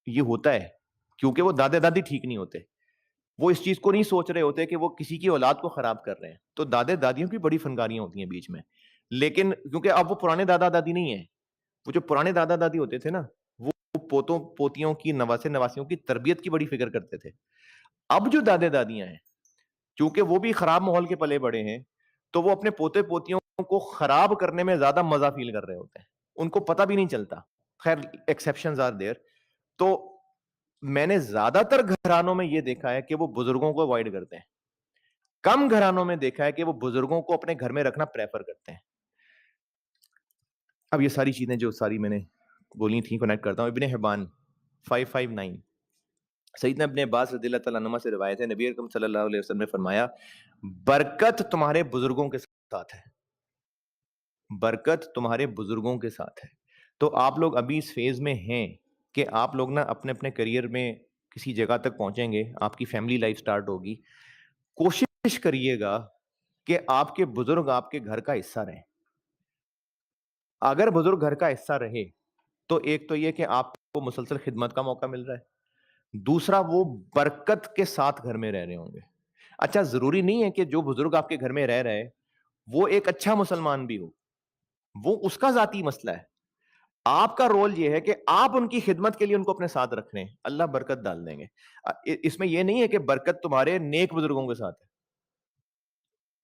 ये होता है, क्योंकि वो दादे-दादी ठीक नहीं होते। वो इस चीज़ को नहीं सोच रहे होते कि वो किसी की औलाद को खराब कर रहे हैं। तो दादे-दादियों की बड़ी फनकारियाँ होती हैं बीच में। लेकिन क्योंकि अब वो पुराने दादा-दादी नहीं है। वो जो पुराने दादा-दादी होते थे ना, वो पोतों-पोतियों की, नवासे-नवासियों की तरबियत की बड़ी फ़िक्र करते थे। अब जो दादे-दादियाँ हैं, चूँकि वो भी खराब माहौल के पले-बड़े हैं, तो वो अपने पोते-पोतियों को खराब करने में ज़्यादा मज़ा फ़ील कर रहे होते हैं। उनको पता भी नहीं चलता। ख़ैर एक्सेप्शंस आर देयर। तो मैंने ज़्यादातर घरानों में ये देखा है कि वो बुज़ुर्गों को अवॉइड करते हैं। कम घरानों में देखा है कि वो बुज़ुर्गों को अपने घर में रखना प्रेफ़र करते हैं। अब ये सारी चीज़ें जो सारी मैंने बोली थी कनेक्ट करता हूँ। इब्न हिब्बान 559 सईदना इब्न अब्बास रज़ियल्लाहु तआला अन्हुमा से रिवायत है, नबी अकरम सल्लल्लाहु अलैहि वसल्लम ने फरमाया, बरकत तुम्हारे बुजुर्गों के साथ है। बरकत तुम्हारे बुजुर्गों के साथ है। तो आप लोग अभी इस फ़ेज़ में हैं कि आप लोग ना अपने-अपने करियर में किसी जगह तक पहुँचेंगे, आपकी फैमिली लाइफ़ स्टार्ट होगी। कोशिश करिएगा कि आपके बुजुर्ग आपके घर का हिस्सा रहें। अगर बुजुर्ग घर का हिस्सा रहे, तो एक तो ये कि आपको मुसलसल खिदमत का मौका मिल रहा है। दूसरा वो बरकत के साथ घर में रह रहे होंगे। अच्छा, ज़रूरी नहीं है कि जो बुजुर्ग आपके घर में रह रहा है, वो एक अच्छा मुसलमान भी हो। वो उसका ज़ाती मसला है। आपका रोल ये है कि आप उनकी खिदमत के लिए उनको अपने साथ रख रहे हैं, अल्लाह बरकत डाल देंगे। इसमें ये नहीं है कि बरकत तुम्हारे नेक बुजुर्गों के साथ है।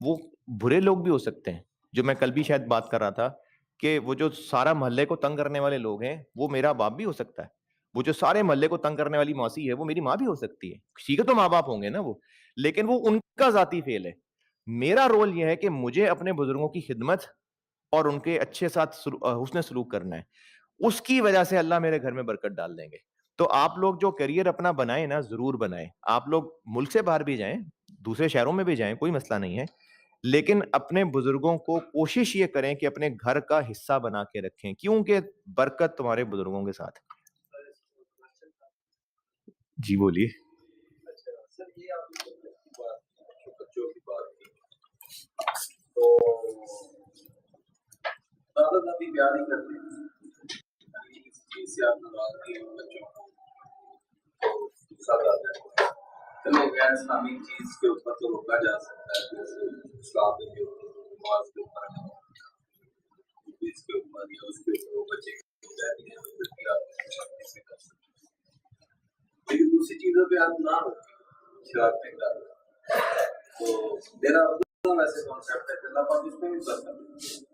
वो बुरे लोग भी हो सकते हैं, जो मैं कल भी शायद बात कर रहा था कि वो जो सारा मोहल्ले को तंग करने वाले लोग हैं, वो मेरा बाप भी हो सकता है। वो जो सारे मोहल्ले को तंग करने वाली मौसी है, वो मेरी माँ भी हो सकती है। किसी के तो माँ-बाप होंगे ना वो, लेकिन वो उनका ज़ाती फ़ेल है। मेरा रोल ये है कि मुझे अपने बुजुर्गों की खिदमत और उनके अच्छे साथ हुस्न सलूक करना है। उसकी वजह से अल्लाह मेरे घर में बरकत डाल देंगे। तो आप लोग जो करियर अपना बनाएँ ना, ज़रूर बनाएँ। आप लोग मुल्क से बाहर भी जाएँ, दूसरे शहरों में भी जाएँ, कोई मसला नहीं है। लेकिन अपने बुजुर्गों को कोशिश ये करें कि अपने घर का हिस्सा बना के रखें, क्योंकि बरकत तुम्हारे बुजुर्गों के साथ है। जी, बोलिए। अच्छा, सर ये आपने जो बच्चों की बात की, तो दादा-दादी प्यार नहीं करते। इस चीज़ से आप नाराज़ नहीं हो बच्चों को, तो गुस्सा आता है। चलो गैर इस्लामी चीज़ के ऊपर तो रोका जा सकता है, जैसे इस्लाम में जो नमाज़ के ऊपर है, इसके ऊपर या उसके ऊपर वो बच्चे की जाती है, तो फिर आप कैसे कर सकते हैं। लेकिन दूसरी चीज़ों पे आप ना रोकें, शरारतें कर रहे हैं। तो मेरा अपना वैसे कॉन्सेप्ट है कि अल्लाह पाक इसमें भी बरकत देते हैं।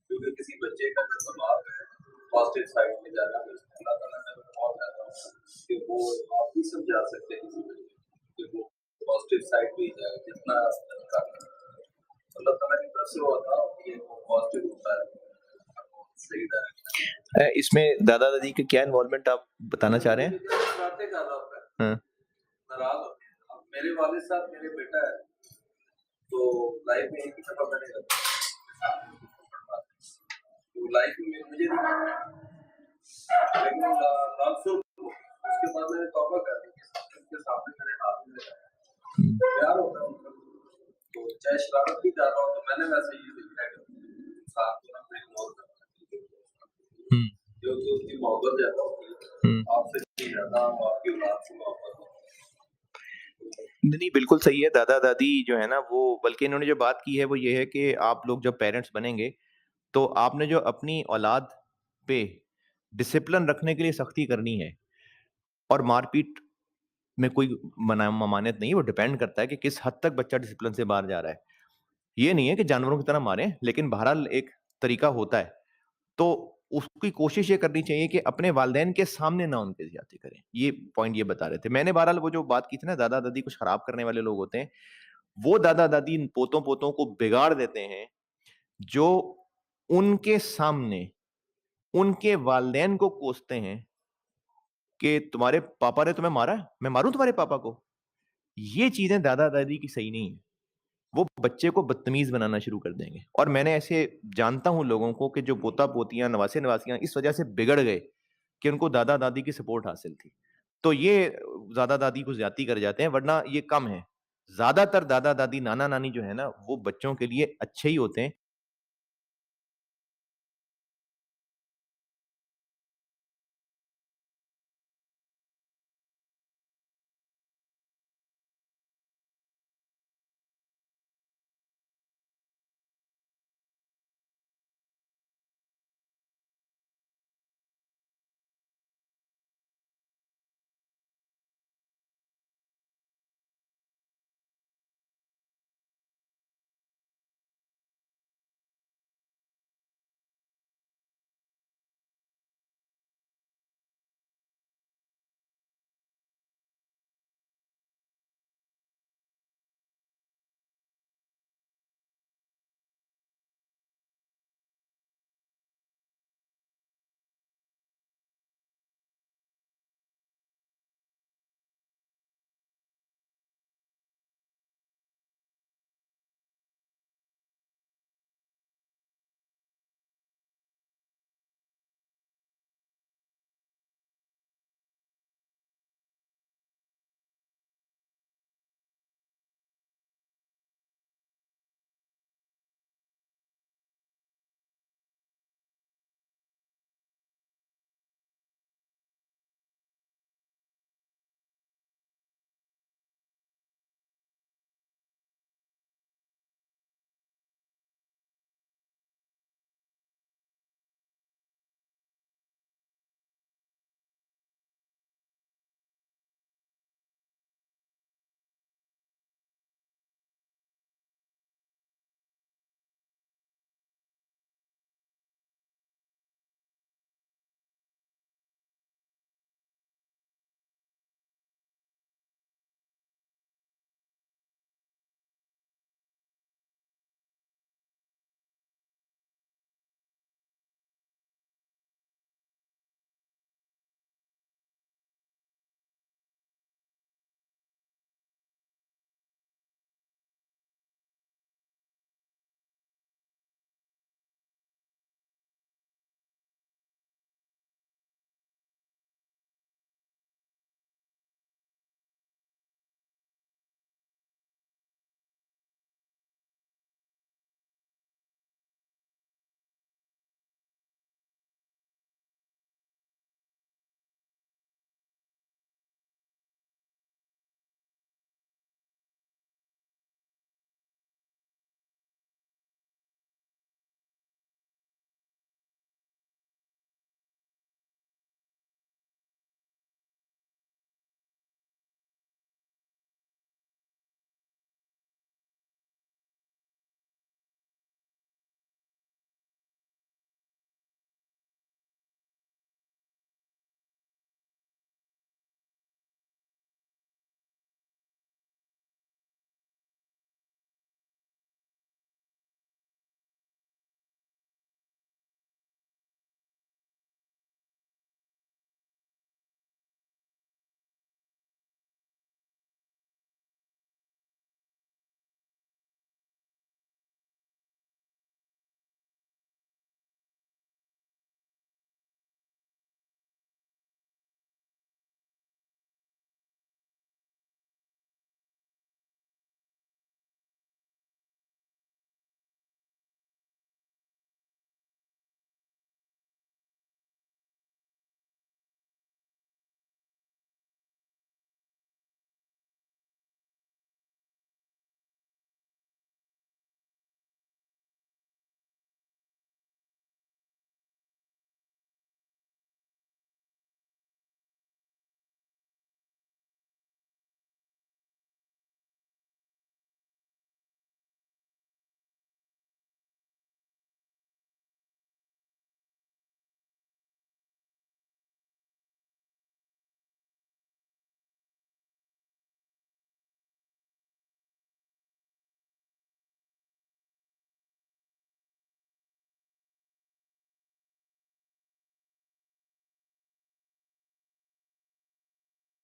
क्योंकि किसी बच्चे का अगर दिमाग है पॉजिटिव साइड में जाना, तो उसमें अल्लाह ताला ने बहुत ज़्यादा कि वो आप भी समझा सकते हैं किसी बच्चे को कि वो पॉजिटिव साइड में ही जाए जितना अच्छा अल्लाह ताला की तरफ से वो अता होती है, वो पॉजिटिव होता है, वो सही डायरेक्शन। इसमें दादा-दादी का क्या इन्वॉल्वमेंट आप बताना चाह रहे हैं? शरारतें कर रहा होता है, हाँ। नाराज़ होते हैं। अब मेरे वालिद साहब मेरे बेटा है, तो लाइफ में एक ही दफ़ा मैंने तो लाइफ में मुझे नहीं, लेकिन लास्ट उसके बाद मैंने तौबा कर दी कि उनके सामने मेरे हाथ में लगाया। प्यार होता है उनका, तो चाहे शरारत भी कर रहा हो, तो मैंने वैसे ये देखा है कि इंसान को ना अपने इग्नोर करना चाहिए। हुँ, जो कि उसकी मोहब्बत ज़्यादा होती है, हुँ। आपसे नहीं ज़्यादा आपकी औलाद से मोहब्बत होती है। नहीं, नहीं, बिल्कुल सही है। दादा-दादी जो है ना वो बल्कि इन्होंने जो बात की है वो ये है कि आप लोग जब पेरेंट्स बनेंगे, तो आपने जो अपनी औलाद पे डिसिप्लिन रखने के लिए सख्ती करनी है और मारपीट में कोई ममानियत नहीं है, वो डिपेंड करता है कि किस हद तक बच्चा डिसिप्लिन से बाहर जा रहा है। ये नहीं है कि जानवरों की तरह मारें, लेकिन बहरहाल एक तरीका होता है। तो उसकी कोशिश ये करनी चाहिए कि अपने वालिदैन के सामने ना उनकी ज़्यादती करें। ये पॉइंट ये बता रहे थे। मैंने बहरहाल वो जो बात की थी ना, दादा-दादी कुछ खराब करने वाले लोग होते हैं, वो दादा-दादी इन पोतों-पोतों को बिगाड़ देते हैं, जो उनके सामने उनके वालिदैन को कोसते हैं कि तुम्हारे पापा ने तुम्हें मारा है, मैं मारूँ तुम्हारे पापा को? ये चीज़ें दादा-दादी की सही नहीं है। वो बच्चे को बदतमीज़ बनाना शुरू कर देंगे और मैंने ऐसे जानता हूँ लोगों को कि जो पोता-पोतियाँ, नवासे-नवासियाँ इस वजह से बिगड़ गए कि उनको दादा-दादी की सपोर्ट हासिल थी। तो ये दादा-दादी को ज़्यादती कर जाते हैं, वरना ये कम है। ज़्यादातर दादा-दादी, नाना-नानी जो है ना, वो बच्चों के लिए अच्छे ही होते हैं।